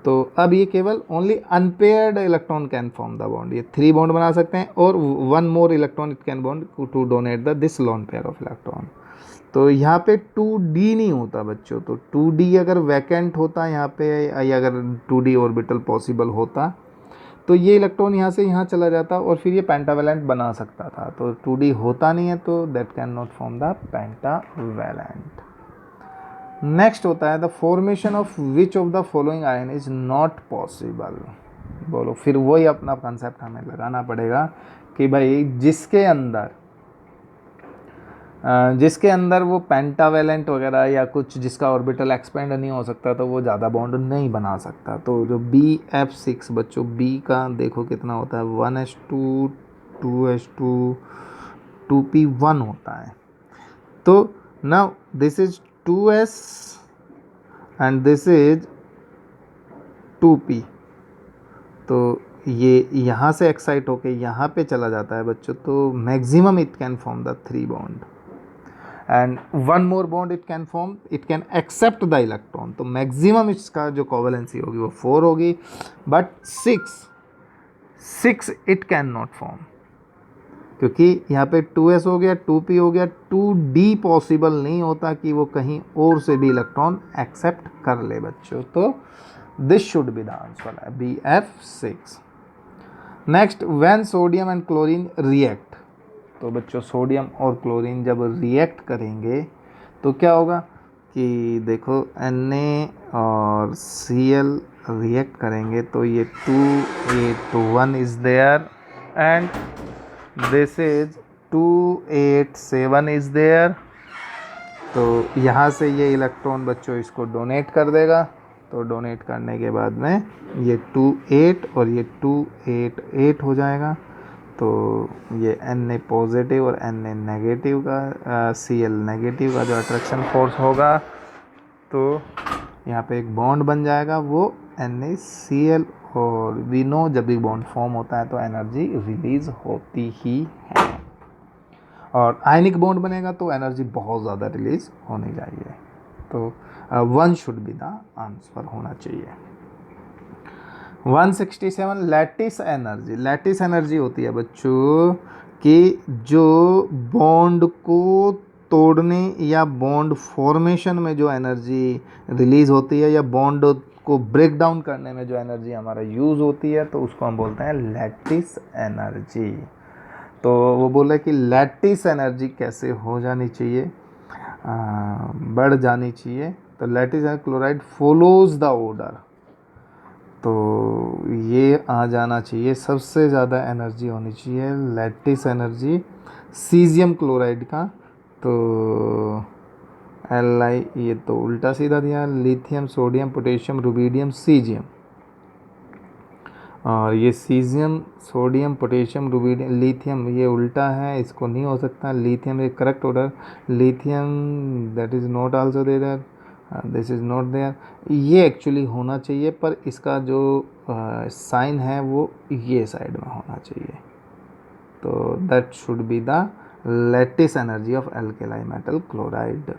A: तो अब ये केवल only unpaired electron can form the bond, ये 3 बॉन्ड बना सकते हैं और 1 more electron it can bond to donate the this lone pair of electron. तो यहाँ पे 2d नहीं होता बच्चों, तो 2d अगर वैकेंट होता यहाँ पे, या अगर 2d ऑर्बिटल पॉसिबल होता तो ये इलेक्ट्रॉन यहाँ से यहाँ चला जाता और फिर ये पेंटावेलेंट बना सकता था। तो 2d होता नहीं है, तो that can not form the pentavalent. Next होता है the formation of which of the following ion is not possible. बोलो, फिर वही अपना कंसेप्ट हमें लगाना पड़ेगा कि भाई जिसके अंदर वो पेंटावेलेंट वगैरह या कुछ जिसका ऑर्बिटल एक्सपेंड नहीं हो सकता, तो वो ज़्यादा बॉन्ड नहीं बना सकता। तो जो BF6 बच्चों, B का देखो कितना होता है, 1s2 2s2 2p1 होता है। तो now this is 2s and this is 2p, तो ये यहाँ से एक्साइट होके यहाँ पे चला जाता है बच्चों, तो maximum it can form the 3 bond and 1 more bond it can form, it can accept the electron. तो मैक्सिमम इसका जो कोवेलेंसी होगी वो 4 होगी, but 6 it can not form, क्योंकि यहाँ पे 2s हो गया 2p हो गया, 2d पॉसिबल नहीं होता कि वो कहीं और से भी इलेक्ट्रॉन एक्सेप्ट कर ले बच्चों। तो this should be the answer है BF6। Next, when sodium and chlorine react, तो बच्चों सोडियम और क्लोरीन जब रिएक्ट करेंगे तो क्या होगा कि देखो Na और Cl रिएक्ट करेंगे, तो ये 2 8 1 is there and this is 2 8 7 is there. तो यहाँ से ये इलेक्ट्रॉन बच्चों इसको डोनेट कर देगा, तो डोनेट करने के बाद में ये 2 8 और ये 2 8 8 हो जाएगा। तो ये Na पॉजिटिव और Na नेगेटिव का Cl नेगेटिव का जो अट्रैक्शन फोर्स होगा, तो यहाँ पे एक बॉन्ड बन जाएगा, वो NaCl, और वी नो जब भी बॉन्ड फॉर्म होता है तो एनर्जी रिलीज होती ही है, और आयनिक बॉन्ड बनेगा तो एनर्जी बहुत ज़्यादा रिलीज होनी चाहिए। तो 1 शुड बी द आंसर होना चाहिए। 167 लैटिस एनर्जी। लैटिस एनर्जी होती है बच्चों कि जो बॉन्ड को तोड़ने या बॉन्ड फॉर्मेशन में जो एनर्जी रिलीज होती है या बॉन्ड को ब्रेक डाउन करने में जो एनर्जी हमारा यूज़ होती है, तो उसको हम बोलते हैं लैटिस एनर्जी। तो वो बोले कि लैटिस एनर्जी कैसे हो जानी चाहिए, बढ़ जानी चाहिए। तो lattice chloride follows the order, तो ये आ जाना चाहिए। सबसे ज़्यादा एनर्जी होनी चाहिए लैटिस एनर्जी सीजियम क्लोराइड का। तो Li, ये तो उल्टा सीधा दिया, lithium, sodium, potassium, rubidium, caesium. और ये caesium, sodium, potassium, rubidium, lithium ये उल्टा है, इसको नहीं हो सकता। लिथियम एक correct order, lithium that is not also there, this is not there. ये एक्चुअली होना चाहिए, पर इसका जो साइन है वो ये साइड में होना चाहिए। तो that should be the lattice energy of alkali metal chloride,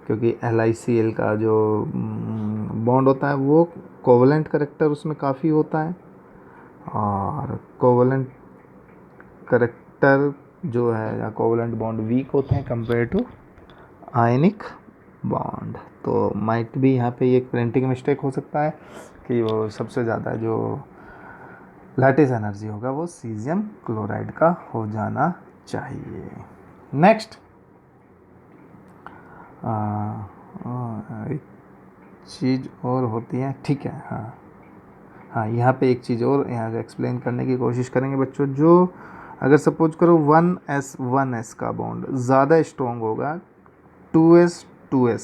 A: क्योंकि LiCl का जो बॉन्ड होता है वो कोवलेंट करेक्टर उसमें काफ़ी होता है, और कोवलेंट करेक्टर जो है या कोवलेंट बॉन्ड वीक होते हैं कंपेयर टू आयनिक बॉन्ड। तो माइट भी यहाँ पे एक प्रिंटिंग मिस्टेक हो सकता है कि वो सबसे ज़्यादा जो लैटिस एनर्जी होगा वो सीजियम क्लोराइड का हो जाना चाहिए। नेक्स्ट एक चीज़ और होती है, ठीक है, हाँ यहाँ पे एक चीज़ और यहाँ एक्सप्लेन करने की कोशिश करेंगे बच्चों। जो अगर सपोज करो 1s का बॉन्ड ज़्यादा स्ट्रॉन्ग होगा 2s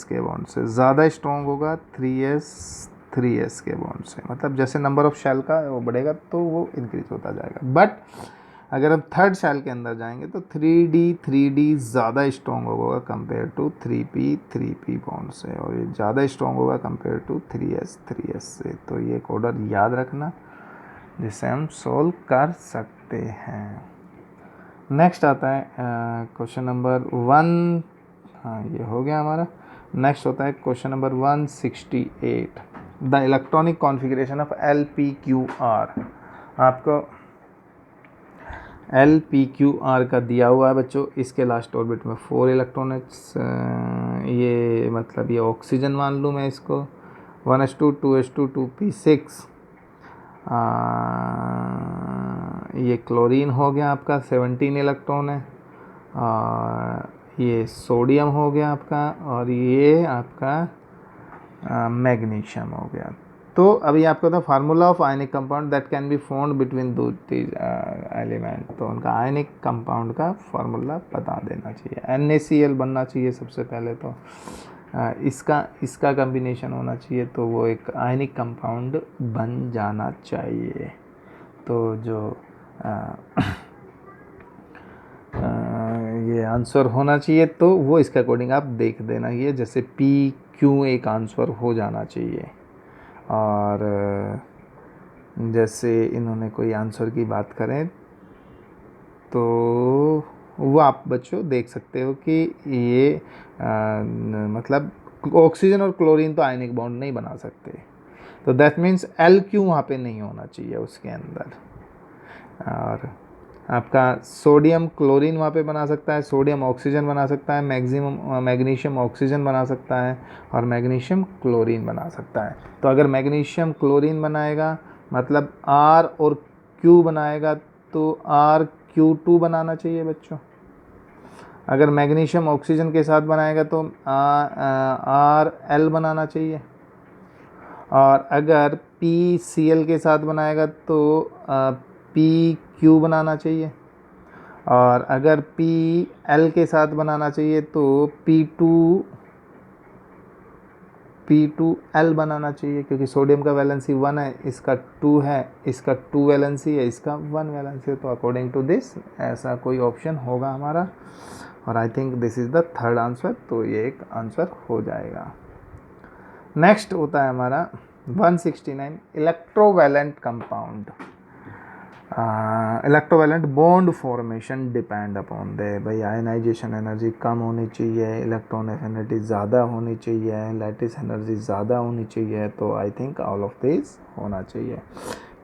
A: के बॉन्ड से, ज़्यादा स्ट्रॉन्ग होगा 3s के बॉन्ड से, मतलब जैसे नंबर ऑफ शेल का वो बढ़ेगा तो वो इंक्रीज होता जाएगा। बट अगर हम थर्ड शेल के अंदर जाएंगे तो 3d ज़्यादा स्ट्रॉन्ग होगा कंपेयर टू 3p बॉन्ड से, और ये ज़्यादा स्ट्रॉन्ग होगा कंपेयर टू 3s से। तो ये एक ऑर्डर याद रखना जिसे हम सोल्व कर सकते हैं। नेक्स्ट आता है क्वेश्चन नंबर 1, हाँ ये हो गया हमारा। नेक्स्ट होता है question number 168, the electronic configuration of LPQR। आपको LPQR का दिया हुआ है बच्चों, इसके लास्ट ऑर्बिट में 4 इलेक्ट्रॉनिक्स, ये मतलब ये ऑक्सीजन मान लूँ मैं इसको, 1s2 2s2 2p6, ये क्लोरीन हो गया आपका 17 इलेक्ट्रॉन है, और ये सोडियम हो गया आपका, और ये आपका मैग्नीशियम हो गया। तो अभी आपको था formula of ionic compound that can be found between दो एलिमेंट, तो उनका आयनिक कंपाउंड का फार्मूला बता देना चाहिए। NaCl बनना चाहिए सबसे पहले, तो इसका कम्बिनेशन होना चाहिए, तो वो एक आयनिक कंपाउंड बन जाना चाहिए। तो जो ये आंसर होना चाहिए, तो वो इसके अकॉर्डिंग आप देख देना, ये जैसे PQ एक आंसर हो जाना चाहिए। और जैसे इन्होंने कोई आंसर की बात करें तो वो आप बच्चों देख सकते हो कि ये मतलब ऑक्सीजन और क्लोरीन तो आयनिक बॉन्ड नहीं बना सकते, तो दैट मीन्स LQ वहाँ पे नहीं होना चाहिए उसके अंदर। और आपका सोडियम क्लोरीन वहाँ पे बना सकता है, सोडियम ऑक्सीजन बना सकता है, मैग्नीशियम ऑक्सीजन बना सकता है, और मैग्नीशियम क्लोरीन बना सकता है। तो अगर मैग्नीशियम क्लोरीन बनाएगा मतलब R और Q बनाएगा तो RQ2 बनाना चाहिए बच्चों। अगर मैग्नीशियम ऑक्सीजन के साथ बनाएगा तो RL बनाना चाहिए, और अगर PCl के साथ बनाएगा तो PQ बनाना चाहिए, और अगर PL के साथ बनाना चाहिए तो P2L बनाना चाहिए, क्योंकि सोडियम का वैलेंसी 1 है, इसका 2 है, इसका 2 वैलेंसी है, इसका 1 वैलेंसी है। तो अकॉर्डिंग टू दिस ऐसा कोई ऑप्शन होगा हमारा, और आई think this is the third answer, तो ये एक आंसर हो जाएगा। नेक्स्ट होता है हमारा 169 electrovalent compound, electrovalent bond formation depend upon the, भाई आयनाइजेशन एनर्जी कम होनी चाहिए, इलेक्ट्रॉन एफिनिटी ज़्यादा होनी चाहिए, लैटिस एनर्जी ज़्यादा होनी चाहिए, तो I think all of this होना चाहिए,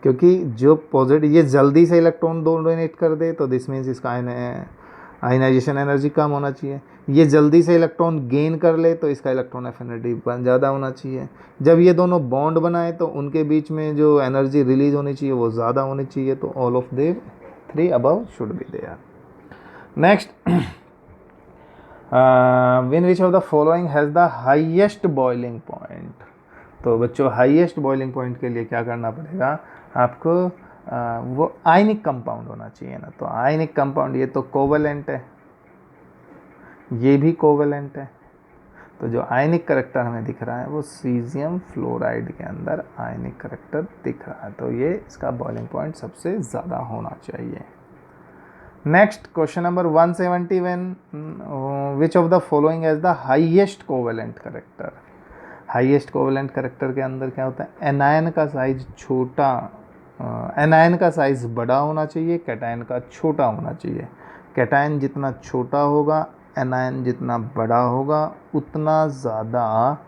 A: क्योंकि जो पॉजिटिव ये जल्दी से इलेक्ट्रॉन डोनेट कर दे तो दिस मीन्स इसका आयनाइजेशन एनर्जी कम होना चाहिए, ये जल्दी से इलेक्ट्रॉन गेन कर ले तो इसका इलेक्ट्रॉन एफिनिटी ज़्यादा होना चाहिए, जब ये दोनों बॉन्ड बनाए तो उनके बीच में जो एनर्जी रिलीज होनी चाहिए वो ज़्यादा होनी चाहिए, तो all of they 3 above should be there. Next, when which of the following has the highest boiling point, तो बच्चों हाईएस्ट बॉइलिंग पॉइंट के लिए क्या करना पड़ेगा आपको, वो आयनिक कंपाउंड होना चाहिए ना, तो आयनिक कंपाउंड ये तो कोवेलेंट है, ये भी कोवेलेंट है, तो जो आयनिक करेक्टर हमें दिख रहा है वो सीजियम फ्लोराइड के अंदर आयनिक करेक्टर दिख रहा है, तो ये इसका बॉइलिंग पॉइंट सबसे ज़्यादा होना चाहिए। Next question number 171, which of the following as the highest covalent character, highest covalent character के अंदर क्या होता है, एनायन का साइज छोटा, एनायन का साइज बड़ा होना चाहिए, कैटायन का छोटा होना चाहिए, कैटायन जितना छोटा होगा एनायन जितना बड़ा होगा उतना ज़्यादा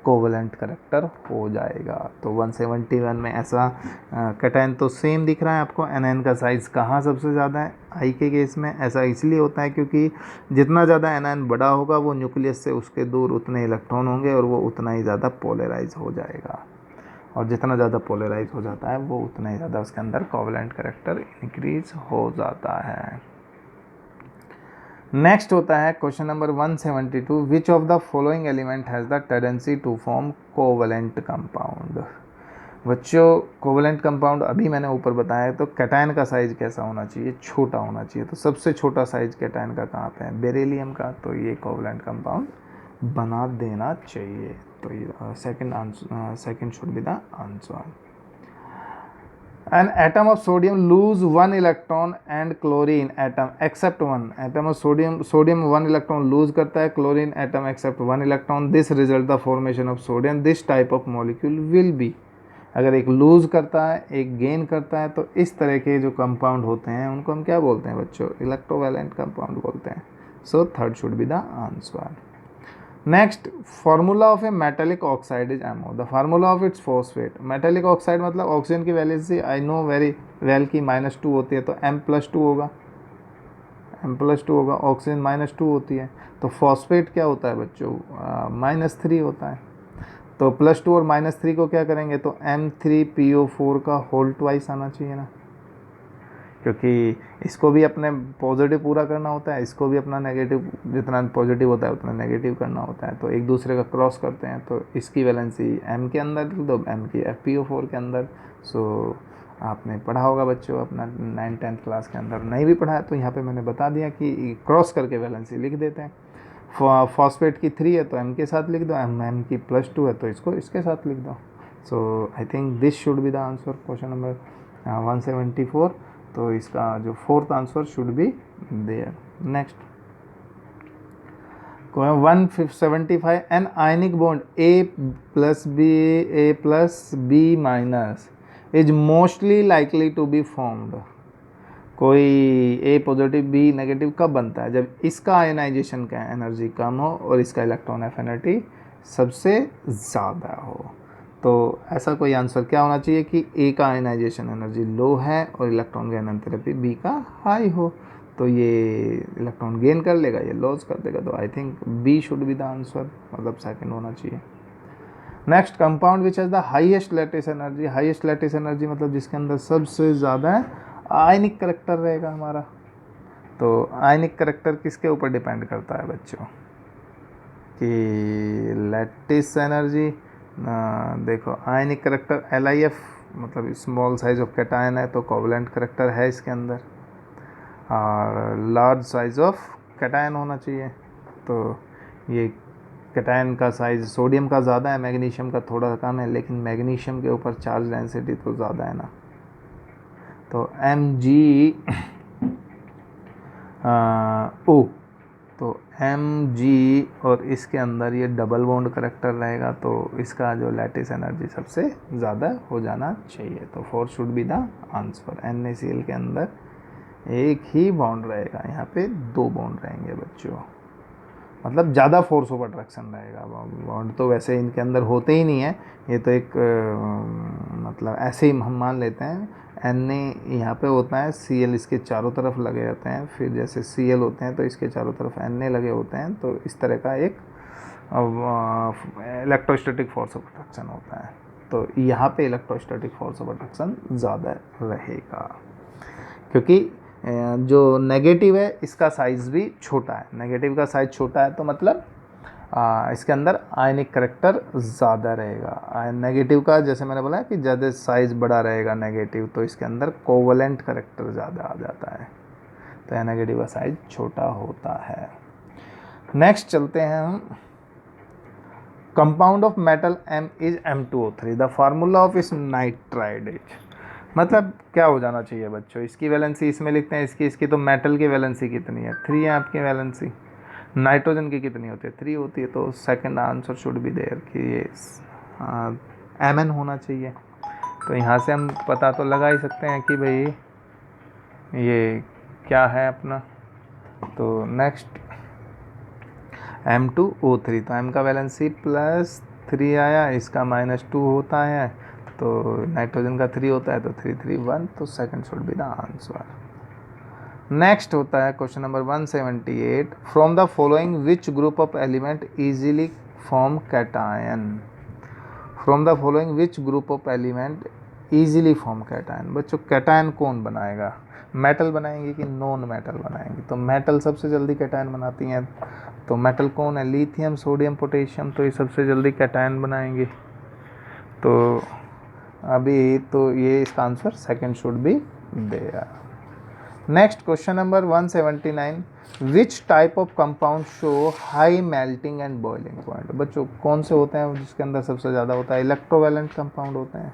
A: कोवेलेंट करेक्टर हो जाएगा, तो 171 में ऐसा कैटायन तो सेम दिख रहा है आपको, एनायन का साइज़ कहाँ सबसे ज़्यादा है, आई के केस में ऐसा इसलिए होता है क्योंकि जितना ज़्यादा एनायन बड़ा होगा वो न्यूक्लियस से उसके दूर उतने इलेक्ट्रॉन होंगे और वो उतना ही ज़्यादा पोलराइज हो जाएगा, और जितना ज़्यादा पोलराइज हो जाता है वो उतना ही ज़्यादा उसके अंदर कोवेलेंट करेक्टर इंक्रीज हो जाता है। नेक्स्ट होता है question number 172, which of the following element has the tendency to form covalent compound, बच्चों कोवेलेंट कंपाउंड अभी मैंने ऊपर बताया, तो कैटायन का साइज कैसा होना चाहिए, छोटा होना चाहिए, तो सबसे छोटा साइज कैटायन का कहाँ पे है, बेरिलियम का, तो ये कोवेलेंट कंपाउंड बना देना चाहिए, तो ये second should be the answer. An atom of sodium lose one electron and chlorine atom except one. Atom of sodium one electron lose करता है, chlorine atom except one electron. This result the formation of sodium. This type of molecule will be. अगर एक लूज करता है एक गेन करता है तो इस तरह के जो कंपाउंड होते हैं उनको हम क्या बोलते हैं बच्चों, इलेक्ट्रोवैलेंट कंपाउंड बोलते हैं, so third should be the answer. Next, formula of a metallic oxide is MO, the formula of its phosphate, metallic oxide मतलब ऑक्सीजन की valency I know very well की -2 होती है, तो M+2 होगा, M+2 होगा, ऑक्सीजन -2 होती है, तो फॉस्फेट क्या होता है बच्चों, -3 होता है, तो +2 और -3 को क्या करेंगे तो M3PO4 का होल ट्वाइस आना चाहिए ना, क्योंकि इसको भी अपने पॉजिटिव पूरा करना होता है, इसको भी अपना नेगेटिव जितना पॉजिटिव होता है उतना नेगेटिव करना होता है, तो एक दूसरे का क्रॉस करते हैं, तो इसकी वैलेंसी M के अंदर लिख दो, M की FPO4 के अंदर। सो आपने पढ़ा होगा बच्चों अपना 9th-10th क्लास के अंदर, नहीं भी पढ़ा है तो यहाँ पे मैंने बता दिया कि क्रॉस करके वैलेंसी लिख देते हैं, फॉस्फेट की 3 है तो M के साथ लिख दो, M की +2 है तो इसको इसके साथ लिख दो। So I think this should be the answer question number 174, तो इसका जो fourth answer should be there. Next 175, an ionic bond A+B is mostly likely to be formed, कोई A पॉजिटिव B नेगेटिव कब बनता है, जब इसका आयनाइजेशन का एनर्जी कम हो और इसका इलेक्ट्रॉन एफिनिटी सबसे ज़्यादा हो, तो ऐसा कोई आंसर क्या होना चाहिए कि A का आयनाइजेशन एनर्जी लो है और इलेक्ट्रॉन गेन एंथैल्पी B का हाई हो, तो ये इलेक्ट्रॉन गेन कर लेगा, ये लॉस कर देगा, तो I think B should be the answer, मतलब सेकंड होना चाहिए। Next, compound which has the highest lattice energy, highest lattice energy मतलब जिसके अंदर सबसे ज़्यादा आयनिक करेक्टर रहेगा हमारा, तो आयनिक करेक्टर किसके ऊपर डिपेंड करता है बच्चों, कि लैटिस एनर्जी, देखो आयनिक करेक्टर LIF मतलब स्मॉल साइज ऑफ कैटायन है तो कोवेलेंट करेक्टर है इसके अंदर, और लार्ज साइज ऑफ कैटायन होना चाहिए, तो ये कैटायन का साइज सोडियम का ज़्यादा है, मैग्नीशियम का थोड़ा कम है, लेकिन मैग्नीशियम के ऊपर चार्ज डेंसिटी तो ज़्यादा है ना, तो MgO तो Mg और इसके अंदर ये डबल बॉन्ड करेक्टर रहेगा, तो इसका जो लैटिस एनर्जी सबसे ज़्यादा हो जाना चाहिए। तो 4 should be the answer. NaCl के अंदर एक ही बॉन्ड रहेगा, यहाँ पे 2 बॉन्ड रहेंगे बच्चों, मतलब ज़्यादा फोर्स ऑफ अट्रैक्शन रहेगा। बॉन्ड तो वैसे इनके अंदर होते ही नहीं है, ये तो एक मतलब ऐसे ही हम मान लेते हैं। Na यहाँ पे होता है, Cl इसके चारों तरफ लगे रहते हैं, फिर जैसे Cl होते हैं तो इसके चारों तरफ Na लगे होते हैं, तो इस तरह का एक इलेक्ट्रोस्टैटिक फोर्स ऑफ अट्रैक्शन होता है। तो यहाँ पे इलेक्ट्रोस्टैटिक फोर्स ऑफ अट्रैक्शन ज़्यादा रहेगा, क्योंकि जो नेगेटिव है इसका साइज़ भी छोटा है। नेगेटिव का साइज़ छोटा है तो मतलब इसके अंदर आयनिक करेक्टर ज़्यादा रहेगा। नेगेटिव का जैसे मैंने बोला कि ज़्यादा साइज़ बड़ा रहेगा नेगेटिव, तो इसके अंदर कोवलेंट करेक्टर ज़्यादा आ जाता है, तो यह नेगेटिव का साइज़ छोटा होता है। नेक्स्ट चलते हैं हम। Compound of metal M is M2O3, the formula of इस नाइट्राइड इज, मतलब क्या हो जाना चाहिए बच्चों, इसकी वैलेंसी इसमें लिखते हैं, इसकी तो मेटल की वैलेंसी कितनी है, 3 है आपकी वैलेंसी। नाइट्रोजन की कितनी होती है, 3 होती है, तो second answer should be there कि ये Mn होना चाहिए। तो यहाँ से हम पता तो लगा ही सकते हैं कि भाई ये क्या है अपना। तो नेक्स्ट M2O3, तो M का वैलेंसी +3 आया, इसका -2 होता है, तो नाइट्रोजन का 3 होता है, तो 3 3 1, तो second should be the answer. Next होता है question number 178, from the following which group of element easily form cation. From the following which group of element easily form cation. बच्चों कैटायन कौन बनाएगा, मेटल बनाएंगे कि नॉन मेटल बनाएंगे, तो मेटल सबसे जल्दी कैटायन बनाती हैं, तो मेटल कौन है, लिथियम, सोडियम, पोटेशियम, तो ये सबसे जल्दी कैटायन बनाएंगे। तो अभी तो ये इसका answer second should be there. Next question number 179, which type of compound show high melting and boiling point. बच्चों कौन से होते हैं जिसके अंदर सबसे ज़्यादा होता है, इलेक्ट्रोवैलेंट कंपाउंड होते हैं।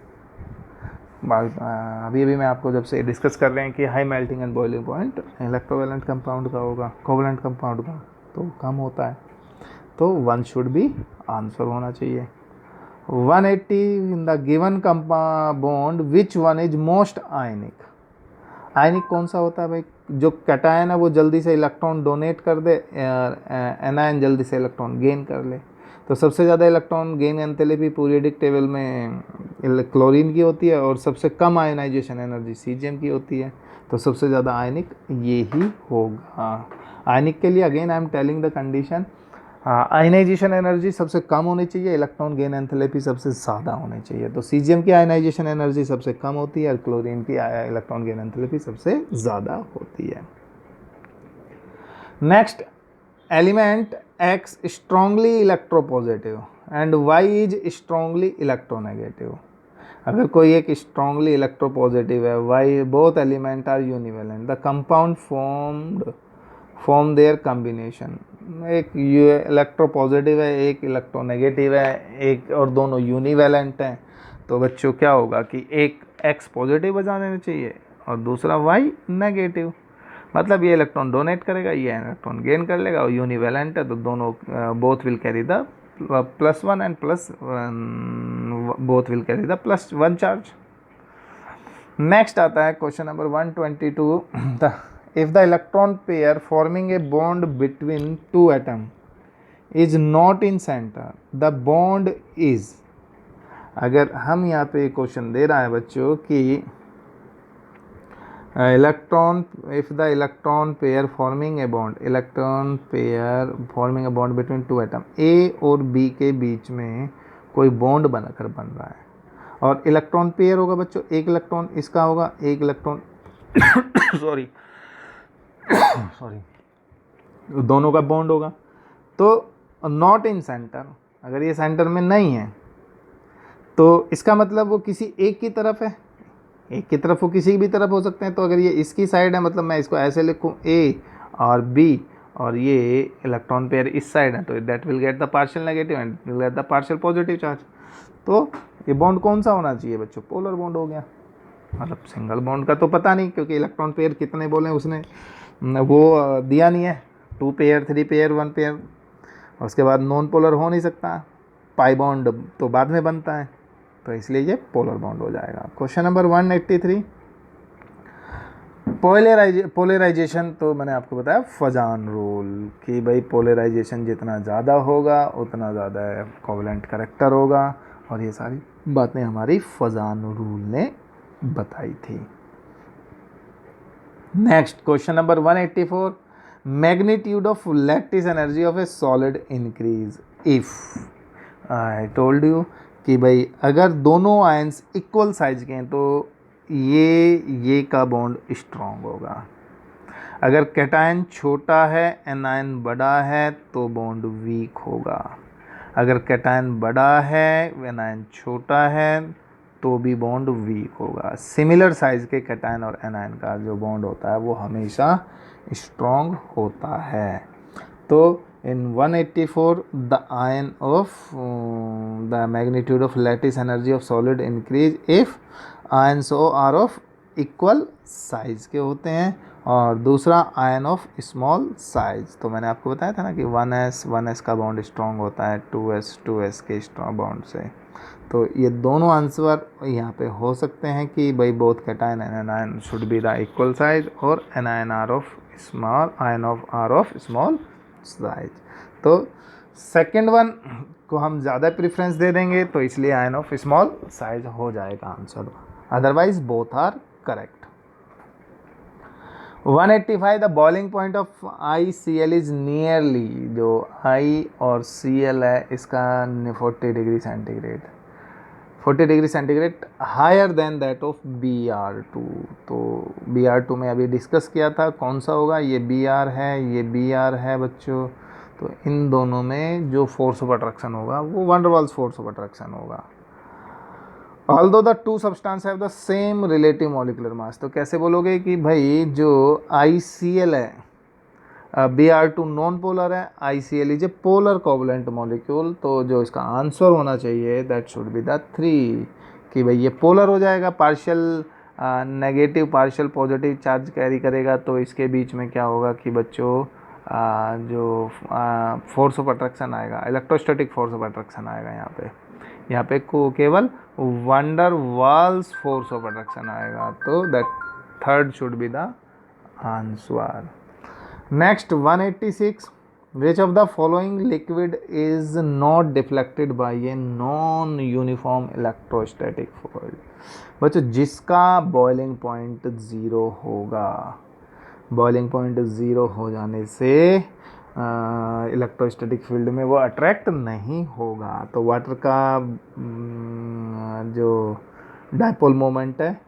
A: अभी मैं आपको जब से डिस्कस कर रहे हैं कि high melting and boiling point electrovalent compound का होगा, कोवलेंट कंपाउंड का तो कम होता है, तो 1 शुड बी आंसर होना चाहिए। 180, in the given bond which one is most ionic. Ionic कौन सा होता है भाई, जो कैटायन है वो जल्दी से इलेक्ट्रॉन डोनेट कर दे, एनायन जल्दी से इलेक्ट्रॉन गेन कर ले। तो सबसे ज़्यादा electron gain enthalpy periodic table में क्लोरीन की होती है, और सबसे कम आयनाइजेशन एनर्जी सीजीएम की होती है, तो सबसे ज़्यादा आयनिक ये ही होगा। आयनिक के लिए again I am telling the condition, ionisation energy सबसे कम होनी चाहिए, इलेक्ट्रॉन गेन एंथैल्पी सबसे ज़्यादा होनी चाहिए। तो सीजीएम की आयनाइजेशन एनर्जी सबसे कम होती है और क्लोरीन की इलेक्ट्रॉन गेन एंथैल्पी सबसे ज़्यादा होती है। Next, element X strongly electropositive and Y is strongly electronegative. अगर कोई एक स्ट्रांगली इलेक्ट्रोपॉजिटिव है, Y both element are univalent, the compound form their combination. एक इलेक्ट्रोपॉजिटिव है, एक इलेक्ट्रोनेगेटिव है, एक और दोनों यूनिवेलेंट हैं, तो बच्चों क्या होगा कि एक X पॉजिटिव बजा देना चाहिए और दूसरा Y नेगेटिव, मतलब ये इलेक्ट्रॉन डोनेट करेगा, ये इलेक्ट्रॉन गेन कर लेगा, और यूनिवेलेंट है तो दोनों both will carry the +1 and both will carry the +1 charge. Next आता है question number 122, if the electron pair forming a bond between two atoms is not in center, the bond is। अगर हम यहाँ पे क्वेश्चन दे रहा है बच्चों कि if the electron pair forming a bond between two atoms, A और B के बीच में कोई बॉन्ड बनकर बन रहा है, और इलेक्ट्रॉन पेयर होगा बच्चों, एक इलेक्ट्रॉन इसका होगा, एक इलेक्ट्रॉन सॉरी दोनों का बॉन्ड होगा, तो नॉट इन सेंटर, अगर ये सेंटर में नहीं है तो इसका मतलब वो किसी एक की तरफ है, एक की तरफ वो किसी भी तरफ हो सकते हैं। तो अगर ये इसकी साइड है, मतलब मैं इसको ऐसे लिखूँ A और B और ये इलेक्ट्रॉन पेयर इस साइड है, तो that will get the partial negative and will get the partial positive charge. तो ये बॉन्ड कौन सा होना चाहिए बच्चों, पोलर बॉन्ड हो गया। मतलब सिंगल बॉन्ड का तो पता नहीं, क्योंकि इलेक्ट्रॉन पेयर कितने बोले उसने वो दिया नहीं है, 2 पेयर, 3 पेयर, 1 पेयर, उसके बाद नॉन पोलर हो नहीं सकता, पाई बॉन्ड तो बाद में बनता है, तो इसलिए ये पोलर बॉन्ड हो जाएगा। क्वेश्चन नंबर 183, पोलराइजेशन तो मैंने आपको बताया फजान रूल कि भाई पोलराइजेशन जितना ज़्यादा होगा उतना ज़्यादा कोवेलेंट करेक्टर होगा, और ये सारी बातें हमारी फजान रूल ने बताई थी। Next question number 184, magnitude of lattice energy of A solid increase if I told you कि भाई अगर दोनों आयंस इक्वल साइज के हैं तो ये का बॉन्ड स्ट्रॉन्ग होगा। अगर कैटायन छोटा है एनायन बड़ा है तो बॉन्ड वीक होगा। अगर कैटायन बड़ा है एनायन छोटा है तो भी बॉन्ड वीक होगा। सिमिलर साइज के कैटायन और एनायन का जो बॉन्ड होता है वो हमेशा स्ट्रॉन्ग होता है। तो in 184 the ion of the magnitude of lattice energy of solid increase if ions are of equal size के होते हैं, और दूसरा आयन ऑफ स्मॉल साइज। तो मैंने आपको बताया था ना कि 1s का बॉन्ड स्ट्रॉन्ग होता है 2s के स्ट्रॉन्ग बॉन्ड से। तो ये दोनों आंसर यहाँ पे हो सकते हैं कि भाई both cation and anion should be the equal size और anion are of small, ion of are of small size. तो सेकेंड वन को हम ज़्यादा प्रेफरेंस दे देंगे, तो इसलिए आयन ऑफ स्मॉल साइज हो जाएगा answer, otherwise both are correct. 185 the boiling point of ICl is nearly, जो I और Cl है इसका 40 degree centigrade, 40 degree centigrade higher than that of Br2। तो Br2 में अभी डिस्कस किया था कौन सा होगा, ये Br है, ये Br है बच्चों। तो इन दोनों में जो फोर्स ऑफ अट्रैक्शन होगा वो van der Waals force of attraction होगा। Although the two substance have the same relative molecular mass. तो कैसे बोलोगे कि भाई जो ICl है, Br2 नॉन पोलर है, ICl is a polar covalent molecule, तो जो इसका आंसर होना चाहिए दैट शुड बी द 3 कि भाई ये पोलर हो जाएगा, partial negative partial positive charge carry करेगा। तो इसके बीच में क्या होगा कि बच्चों जो फोर्स ऑफ अट्रैक्शन आएगा, इलेक्ट्रोस्टैटिक फोर्स ऑफ अट्रैक्शन आएगा यहाँ पे केवल van der Waals force of attraction आएगा। तो that third should be the answer. Next 186, which of the following liquid is not deflected by a non uniform electrostatic force. बच्चों जिसका बॉइलिंग पॉइंट 0 होगा, बॉइलिंग पॉइंट 0 हो जाने से इलेक्ट्रोस्टैटिक फील्ड में वो अट्रैक्ट नहीं होगा। तो वाटर का जो डायपोल मोमेंट है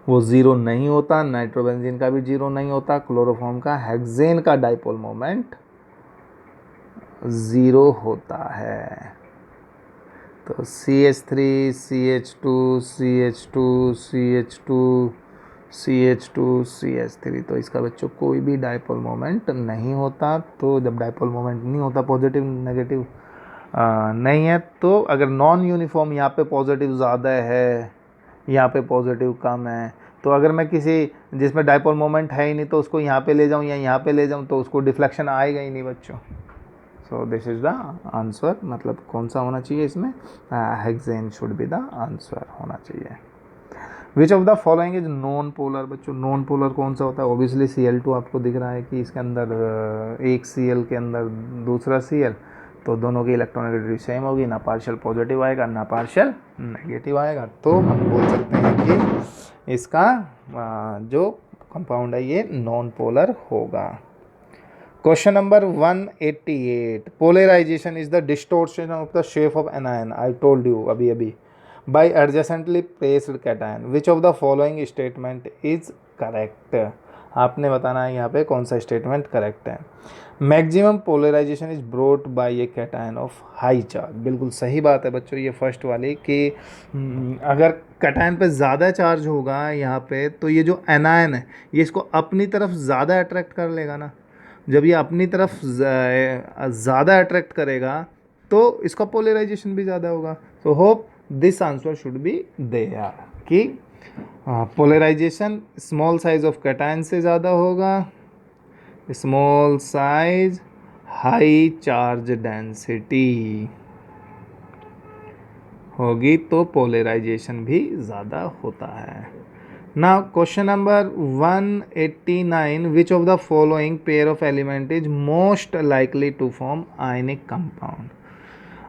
A: वो 0 नहीं होता, नाइट्रोबेंजीन का भी 0 नहीं होता, क्लोरोफॉर्म का, हेक्सेन का डायपोल मोमेंट 0 होता है। तो CH3 CH2 CH2 CH2 CH2 CH3, तो इसका बच्चों कोई भी डायपोल मोमेंट नहीं होता। तो जब डायपोल मोमेंट नहीं होता, पॉजिटिव नेगेटिव नहीं है, तो अगर नॉन यूनिफॉर्म यहाँ पे पॉजिटिव ज़्यादा है, यहाँ पे पॉजिटिव कम है, तो अगर मैं किसी जिसमें डायपोल मोमेंट है ही नहीं तो उसको यहाँ पे ले जाऊँ या यहाँ पे ले जाऊँ तो उसको डिफ्लेक्शन आएगा ही नहीं बच्चों। So this is the answer, मतलब कौन सा होना चाहिए इसमें, hexane should be the answer होना चाहिए। विच of the following is non polar. बच्चों नॉन पोलर कौन सा होता है, ओबियसली Cl2 आपको दिख रहा है कि इसके अंदर एक Cl के अंदर दूसरा Cl, तो दोनों की इलेक्ट्रोनेगेटिविटी सेम होगी, ना पार्शियल पॉजिटिव आएगा ना पार्शियल नेगेटिव आएगा। तो हम बोल सकते हैं कि इसका जो कंपाउंड है ये नॉन पोलर होगा। Question number 188, polarization is the distortion of the shape of an ion. I told you अभी by adjacently placed cation, which of the following statement is correct. आपने बताना है यहाँ पे कौन सा स्टेटमेंट करेक्ट है। Maximum polarization is brought by a cation of high charge. बिल्कुल सही बात है बच्चों, ये फर्स्ट वाली कि अगर कैटायन पे ज़्यादा चार्ज होगा यहाँ पे, तो ये जो एनायन है ये इसको अपनी तरफ ज़्यादा अट्रैक्ट कर लेगा ना। जब ये अपनी तरफ ज़्यादा अट्रैक्ट करेगा तो इसका पोलराइजेशन भी ज़्यादा होगा। तो hope this answer should be there कि polarization small size of cation से ज़्यादा होगा small size high charge density होगी तो पोलराइजेशन भी ज़्यादा होता है। Now question number 189, which of the following pair of element is most likely to form ionic compound.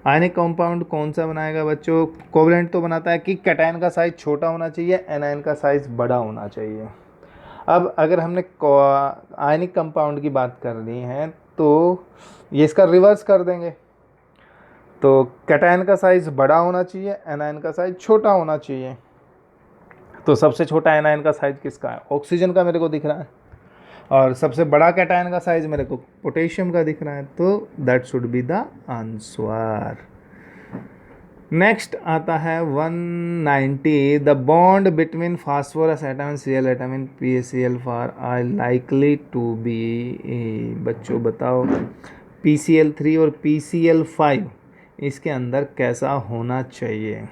A: Ionic compound कौन सा बनाएगा बच्चों? कोवलेंट तो बनाता है कि कैटायन का साइज छोटा होना चाहिए, एनायन का साइज बड़ा होना चाहिए। अब अगर हमने आयनिक कंपाउंड की बात करनी है तो ये इसका रिवर्स कर देंगे। तो कैटायन का साइज बड़ा होना चाहिए, एनायन का साइज छोटा होना चाहिए। तो सबसे छोटा एनायन का साइज किसका है? ऑक्सीजन का मेरे को दिख रहा है। और सबसे बड़ा कैटायन का साइज मेरे को पोटेशियम का दिख रहा है। तो that should be the answer. Next आता है 190, the bond between phosphorus atom and Cl atom in PaCl4 are likely to be. बच्चों बताओ PCl3 और PCl5 इसके अंदर कैसा होना चाहिए?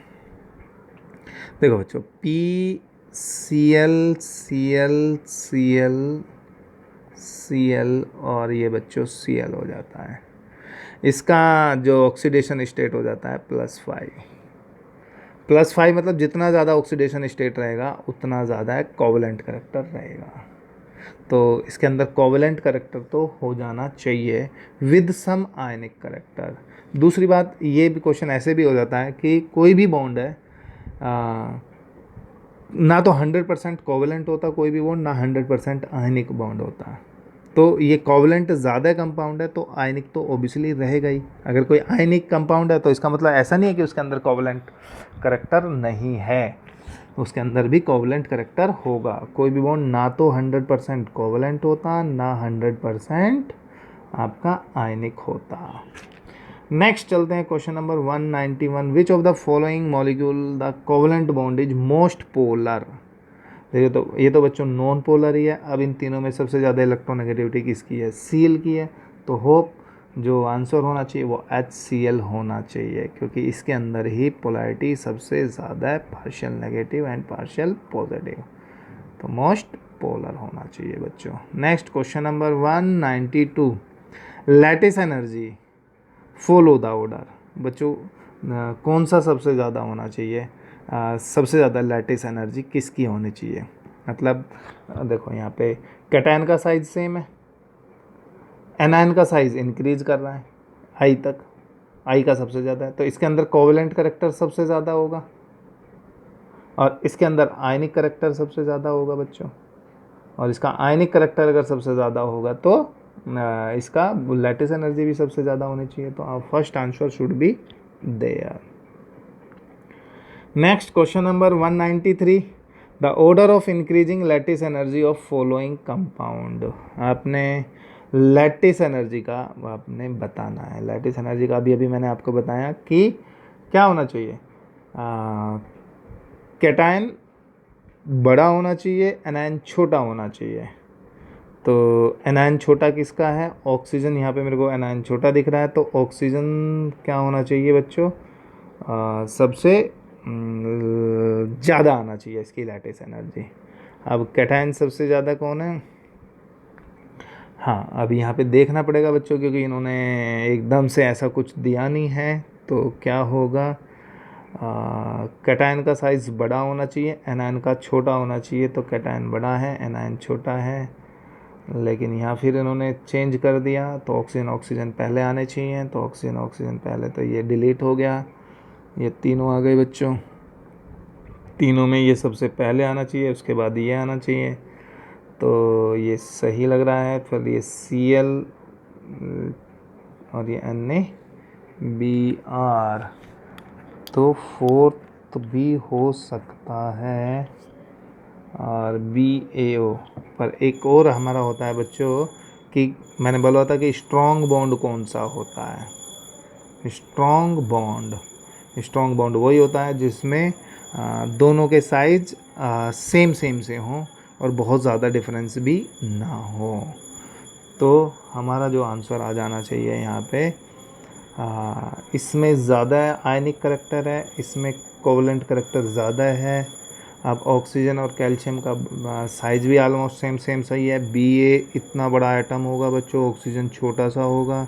A: देखो बच्चों, PCl Cl Cl Cl और ये बच्चों Cl हो जाता है। इसका जो ऑक्सीडेशन स्टेट हो जाता है +5 मतलब जितना ज़्यादा ऑक्सीडेशन स्टेट रहेगा उतना ज़्यादा कोवलेंट करैक्टर रहेगा। तो इसके अंदर कोवलेंट करैक्टर तो हो जाना चाहिए विद सम आयनिक करैक्टर। दूसरी बात, ये भी क्वेश्चन ऐसे भी हो जाता है कि कोई भी बॉन्ड है ना तो 100% कोवलेंट होता कोई भी बॉन्ड, ना 100% आयनिक बॉन्ड होता। तो ये कोवलेंट ज़्यादा कंपाउंड है तो आयनिक तो ओबियसली रहेगा ही। अगर कोई आयनिक कंपाउंड है तो इसका मतलब ऐसा नहीं है कि उसके अंदर कोवलेंट करैक्टर नहीं है, उसके अंदर भी कोवलेंट करैक्टर होगा। कोई भी बॉन्ड ना तो 100% कोवलेंट होता, ना 100% आपका आयनिक होता। नेक्स्ट चलते हैं question number 191, which of the following molecule the covalent bond is most polar. देखिए ये तो बच्चों नॉन पोलर ही है। अब इन तीनों में सबसे ज़्यादा इलेक्ट्रोनेगेटिविटी किसकी है? Cl की है। तो होप जो आंसर होना चाहिए वो HCl होना चाहिए, क्योंकि इसके अंदर ही पोलैरिटी सबसे ज़्यादा है, partial negative and partial positive. तो मोस्ट पोलर होना चाहिए बच्चों। Next question number 192, lattice energy follow the order. बच्चों कौन सा सबसे ज़्यादा होना चाहिए? सबसे ज़्यादा लैटिस एनर्जी किसकी होनी चाहिए? मतलब देखो यहाँ पे कैटायन का साइज सेम है, एनायन का साइज इंक्रीज कर रहा है आई तक, आई का सबसे ज़्यादा है, तो इसके अंदर कोवलेंट करैक्टर सबसे ज़्यादा होगा और इसके अंदर आयनिक करैक्टर सबसे ज़्यादा होगा बच्चों। और इसका आयनिक करैक्टर अगर सबसे ज़्यादा होगा तो इसका लैटिस एनर्जी भी सबसे ज़्यादा होनी चाहिए। तो first answer should be there. Next question number 193, the order of increasing lattice energy of following compound. आपने लैटिस एनर्जी का आपने बताना है। लैटिस एनर्जी का अभी मैंने आपको बताया कि क्या होना चाहिए, कैटायन बड़ा होना चाहिए, एनायन छोटा होना चाहिए। तो एनायन छोटा किसका है? ऑक्सीजन। यहाँ पे मेरे को एनायन छोटा दिख रहा है, तो ऑक्सीजन क्या होना चाहिए बच्चों? सबसे ज़्यादा आना चाहिए इसकी लैटिस एनर्जी। अब कैटायन सबसे ज़्यादा कौन है? हाँ, अब यहाँ पे देखना पड़ेगा बच्चों, क्योंकि इन्होंने एकदम से ऐसा कुछ दिया नहीं है। तो क्या होगा, कैटायन का साइज़ बड़ा होना चाहिए, एनायन का छोटा होना चाहिए। तो कैटायन बड़ा है, एनायन छोटा है, लेकिन यहाँ फिर इन्होंने चेंज कर दिया। तो ऑक्सीजन पहले आने चाहिए, तो ऑक्सीजन पहले, तो ये डिलीट हो गया। ये तीनों आ गए बच्चों। तीनों में ये सबसे पहले आना चाहिए, उसके बाद ये आना चाहिए। तो ये सही लग रहा है। फिर ये Cl और ये NaBr, तो फोर्थ भी हो सकता है और BaO। पर एक और हमारा होता है बच्चों कि मैंने बोला था कि स्ट्रॉन्ग बॉन्ड कौन सा होता है? स्ट्रॉन्ग बॉन्ड वही होता है जिसमें दोनों के साइज सेम से हों और बहुत ज़्यादा डिफरेंस भी ना हो। तो हमारा जो आंसर आ जाना चाहिए यहाँ पे, इसमें ज़्यादा आयनिक करैक्टर है, इसमें कोवलेंट करैक्टर ज़्यादा है, अब ऑक्सीजन और कैल्शियम का साइज भी ऑलमोस्ट सेम सेम सही है। Ba इतना बड़ा एटम होगा बच्चों, ऑक्सीजन छोटा सा होगा,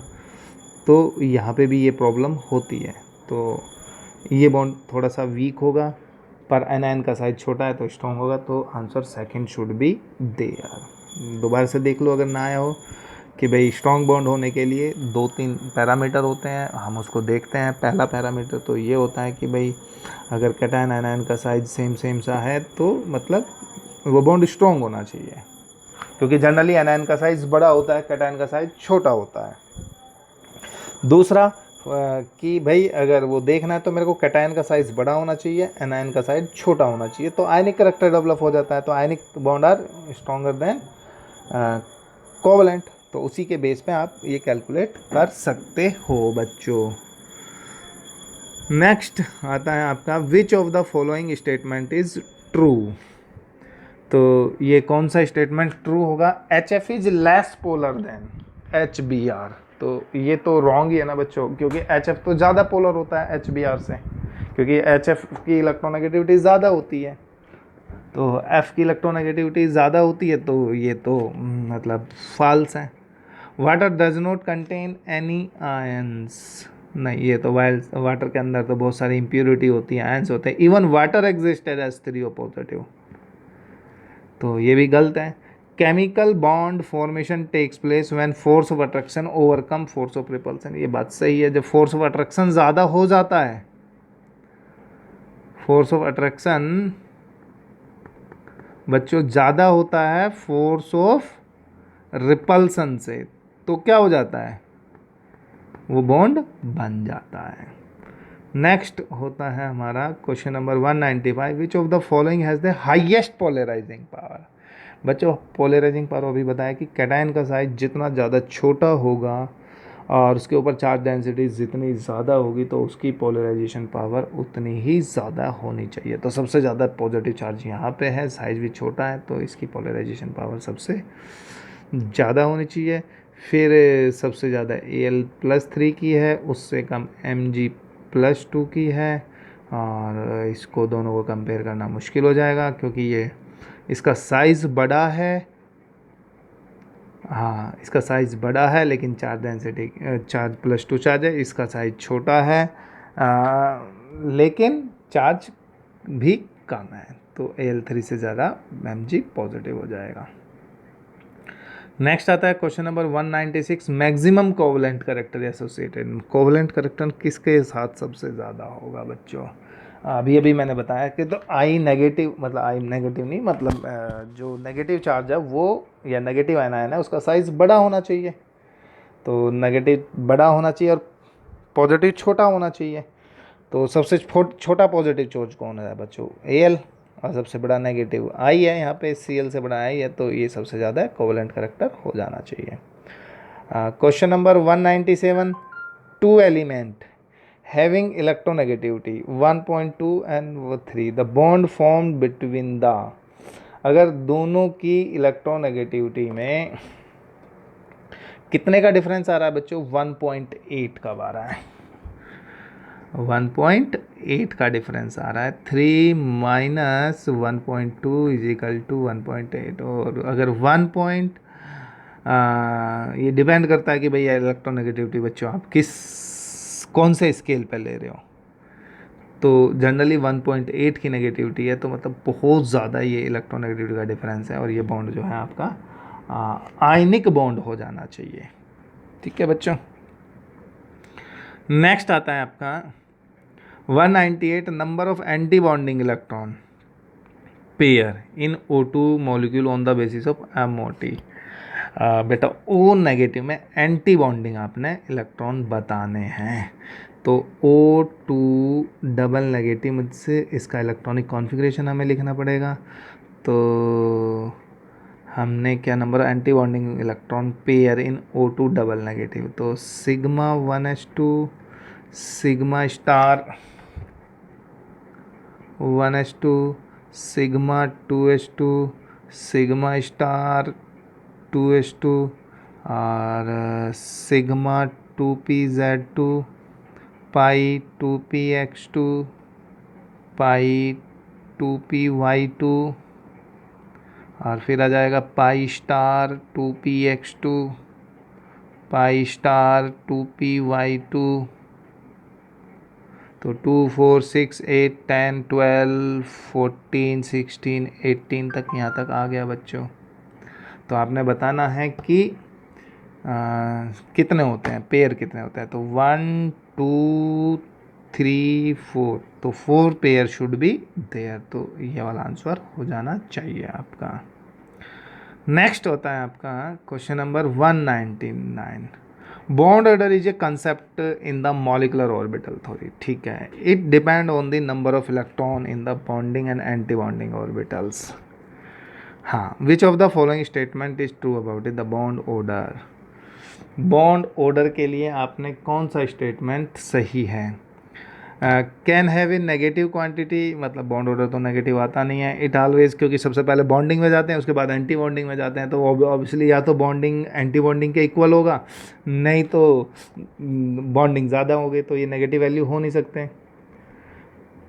A: तो यहाँ पे भी ये प्रॉब्लम होती है। तो ये बॉन्ड थोड़ा सा वीक होगा, पर एनायन का साइज छोटा है तो स्ट्रॉन्ग होगा। तो answer second should be there. दोबारा से देख लो अगर ना आया हो कि भाई स्ट्रॉन्ग बॉन्ड होने के लिए 2-3 पैरामीटर होते हैं, हम उसको देखते हैं। पहला पैरामीटर तो ये होता है कि भाई अगर कैटायन एनायन का साइज सेम सेम सा है तो मतलब वो बॉन्ड स्ट्रॉन्ग होना चाहिए, क्योंकि जनरली एनायन का साइज बड़ा होता है, कैटायन का साइज छोटा होता है। दूसरा कि भाई अगर वो देखना है तो मेरे को कैटायन का साइज बड़ा होना चाहिए, एनायन का साइज छोटा होना चाहिए, तो आयनिक करेक्टर डेवलप हो जाता है। तो ionic bond are stronger than covalent. तो उसी के बेस पे आप ये कैलकुलेट कर सकते हो बच्चों। नेक्स्ट आता है आपका which of the following statement is true. तो ये कौन सा स्टेटमेंट ट्रू होगा? HF is less polar than HBr। तो ये तो रॉन्ग ही है ना बच्चों, क्योंकि HF तो ज़्यादा पोलर होता है HBr से, क्योंकि HF की इलेक्ट्रोनेगेटिविटी ज़्यादा होती है, तो F की इलेक्ट्रोनेगेटिविटी ज़्यादा होती है, तो ये तो मतलब फॉल्स है। Water does not contain any ions. नहीं, ये तो वाटर के अंदर तो बहुत सारी इम्प्योरिटी होती है, आयंस होते हैं। Even water existed as H3O positive, तो ये भी गलत है। Chemical bond formation takes place when force of attraction overcome force of repulsion. ये बात सही है, जब फोर्स ऑफ अट्रैक्शन ज़्यादा हो जाता है, फोर्स ऑफ अट्रैक्शन बच्चों ज़्यादा होता है फोर्स ऑफ रिपल्सन से, तो क्या हो जाता है? वो बॉन्ड बन जाता है। नेक्स्ट होता है हमारा question number 195, which of the following has the highest polarising power. बच्चों पोलराइजिंग पावर अभी बताया कि कैटायन का साइज जितना ज़्यादा छोटा होगा और उसके ऊपर चार्ज डेंसिटी जितनी ज़्यादा होगी तो उसकी पोलराइजेशन पावर उतनी ही ज़्यादा होनी चाहिए। तो सबसे ज़्यादा पॉजिटिव चार्ज यहाँ पे है, साइज भी छोटा है, तो इसकी पोलराइजेशन पावर सबसे ज़्यादा होनी चाहिए। फिर सबसे ज़्यादा Al+3 की है, उससे कम Mg+2 की है, और इसको दोनों को कंपेयर करना मुश्किल हो जाएगा क्योंकि ये इसका साइज़ बड़ा है। हाँ, इसका साइज़ बड़ा है लेकिन चार्ज डेंसिटी चार्ज+2 चार्ज है, इसका साइज़ छोटा है लेकिन चार्ज भी कम है, तो Al3 से ज़्यादा Mg पॉजिटिव हो जाएगा। नेक्स्ट आता है question number 196, maximum covalent character associated. Covalent character किसके साथ सबसे ज़्यादा होगा बच्चों? अभी मैंने बताया कि तो आई नेगेटिव, मतलब आई नेगेटिव नहीं, मतलब जो नेगेटिव चार्ज है वो या नेगेटिव आयन है उसका साइज़ बड़ा होना चाहिए। तो नेगेटिव बड़ा होना चाहिए और पॉजिटिव छोटा होना चाहिए। तो सबसे छोटा पॉजिटिव चार्ज कौन है बच्चों? Al, और सबसे बड़ा नेगेटिव आई है, यहाँ पे Cl से बड़ा आई है, तो ये सबसे ज़्यादा कोवलेंट करेक्टर हो जाना चाहिए। Question number 197, two element having electronegativity 1.2 and 3, the bond formed between the. अगर दोनों की इलेक्ट्रोनेगेटिविटी में कितने का डिफरेंस आ रहा है बच्चों? 1.8 का आ रहा है, 1.8 का डिफरेंस आ रहा है। 3 माइनस 1.2 इज इक्वल टू 1.8। और अगर ये डिपेंड करता है कि भैया इलेक्ट्रोनेगेटिविटी बच्चों आप कौन से स्केल पे ले रहे हो। तो जनरली 1.8 की नेगेटिविटी है, तो मतलब बहुत ज़्यादा ये इलेक्ट्रोनेगेटिविटी का डिफरेंस है, और ये बॉन्ड जो है आपका आयनिक बॉन्ड हो जाना चाहिए। ठीक है बच्चों। नेक्स्ट आता है आपका 198, number of anti bonding electron pair in O2 molecule on the basis of MOT। बेटा O नेगेटिव में एंटी बॉन्डिंग आपने इलेक्ट्रॉन बताने हैं, तो O2 डबल नेगेटिव मुझसे इसका इलेक्ट्रॉनिक कॉन्फ़िगरेशन हमें लिखना पड़ेगा। तो हमने क्या number anti bonding electron pair in O2 double negative, तो sigma 1s2 sigma star 1s2 sigma 2s2 sigma star 2s2 और सिग्मा 2pz2 पाई 2px2 पाई 2py2 और फिर आ जाएगा pi star 2px2 pi star 2py2। तो 2 4 6 8 10 12 14 16 18 तक यहाँ तक आ गया बच्चों। तो आपने बताना है कि कितने होते हैं, पेयर कितने होते हैं। तो 1 2 3 4, तो 4 पेयर शुड बी देयर। तो ये वाला आंसर हो जाना चाहिए आपका। नेक्स्ट होता है आपका question number 199। Bond order is a concept in the molecular orbital theory. ठीक है, it depend on the number of electron in the bonding and anti bonding orbitals. हाँ, which of the following statement is true about it the bond order. Bond order के लिए आपने कौन सा स्टेटमेंट सही है। Can have a negative quantity, मतलब बॉन्ड ऑर्डर तो नेगेटिव आता नहीं है। इट ऑलवेज, क्योंकि सबसे पहले बॉन्डिंग में जाते हैं उसके बाद एंटी बॉन्डिंग में जाते हैं, तो ऑब्वियसली या तो बॉन्डिंग एंटी बॉन्डिंग के इक्वल होगा, नहीं तो बॉन्डिंग ज़्यादा होगी, तो ये नेगेटिव वैल्यू हो नहीं सकते।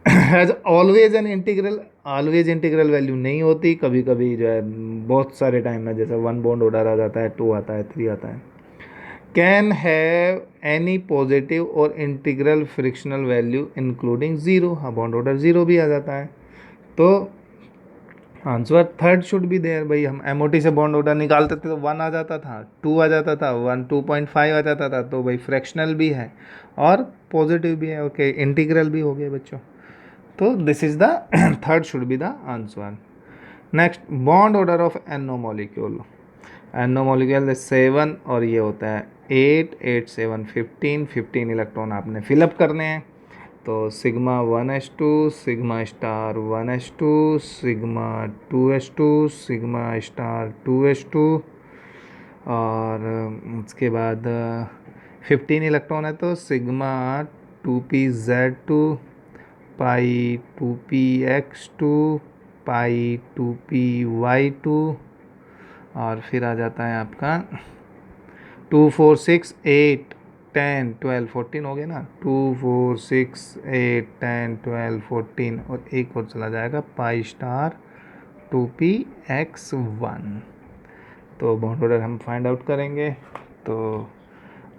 A: Has always an integral, always integral value नहीं होती, कभी कभी जो है बहुत सारे टाइम में जैसे 1 बॉन्ड ऑर्डर आ जाता है, 2 आता है, 3 आता है। कैन हैव एनी पॉजिटिव और integral fractional value including zero. हाँ, बॉन्ड ऑर्डर 0 भी आ जाता है। तो answer third should be there. भाई हम एमओटी से बॉन्ड ऑर्डर निकालते थे तो 1 आ जाता था, 2 आ जाता था, 1 2.5 आ जाता था, तो भाई फ्रैक्शनल भी है और पॉजिटिव भी है। ओके, इंटीग्रल भी हो गए बच्चों। तो this is the third should be the answer. Next, bond order of NO molecule. NO molecule 7 और ये होता है 8 8 7 15 15 इलेक्ट्रॉन आपने फिलअप करने हैं। तो sigma 1s2 sigma star 1s2 sigma 2s2 sigma star 2s2 और उसके बाद 15 इलेक्ट्रॉन है तो सिग्मा 2pz2 पाई 2px2 पाई 2py2 और फिर आ जाता है आपका 2 4 6 8 10 12 14 हो गए ना, 2 4 6 8 10 12 14 और एक और चला जाएगा पाई स्टार 2px1। तो बॉन्ड ऑर्डर हम फाइंड आउट करेंगे। तो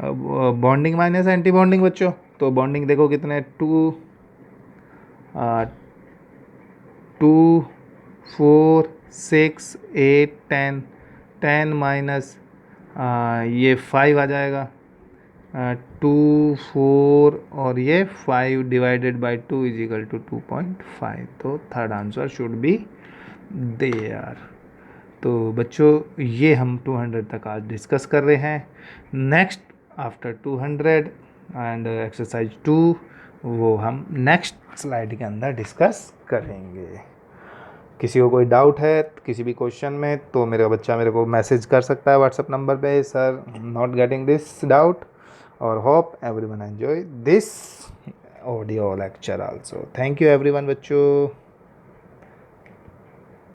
A: अब बॉन्डिंग माइनस एंटी बॉन्डिंग बच्चों, तो बॉन्डिंग देखो कितने 2 4 6 8 10 10 माइनस ये 5 आ जाएगा, 2 4 और ये 5 divided by 2 is equal to 2.5। तो third answer should be there. तो बच्चों ये हम 200 तक आज डिस्कस कर रहे हैं। नेक्स्ट आफ्टर 200 एंड एक्सरसाइज 2 वो हम नेक्स्ट स्लाइड के अंदर डिस्कस करेंगे। किसी को कोई डाउट है किसी भी क्वेश्चन में तो मेरा बच्चा मेरे को मैसेज कर सकता है व्हाट्सएप नंबर पे, sir not getting this doubt, और hope everyone enjoy this audio lecture also. Thank you everyone बच्चों।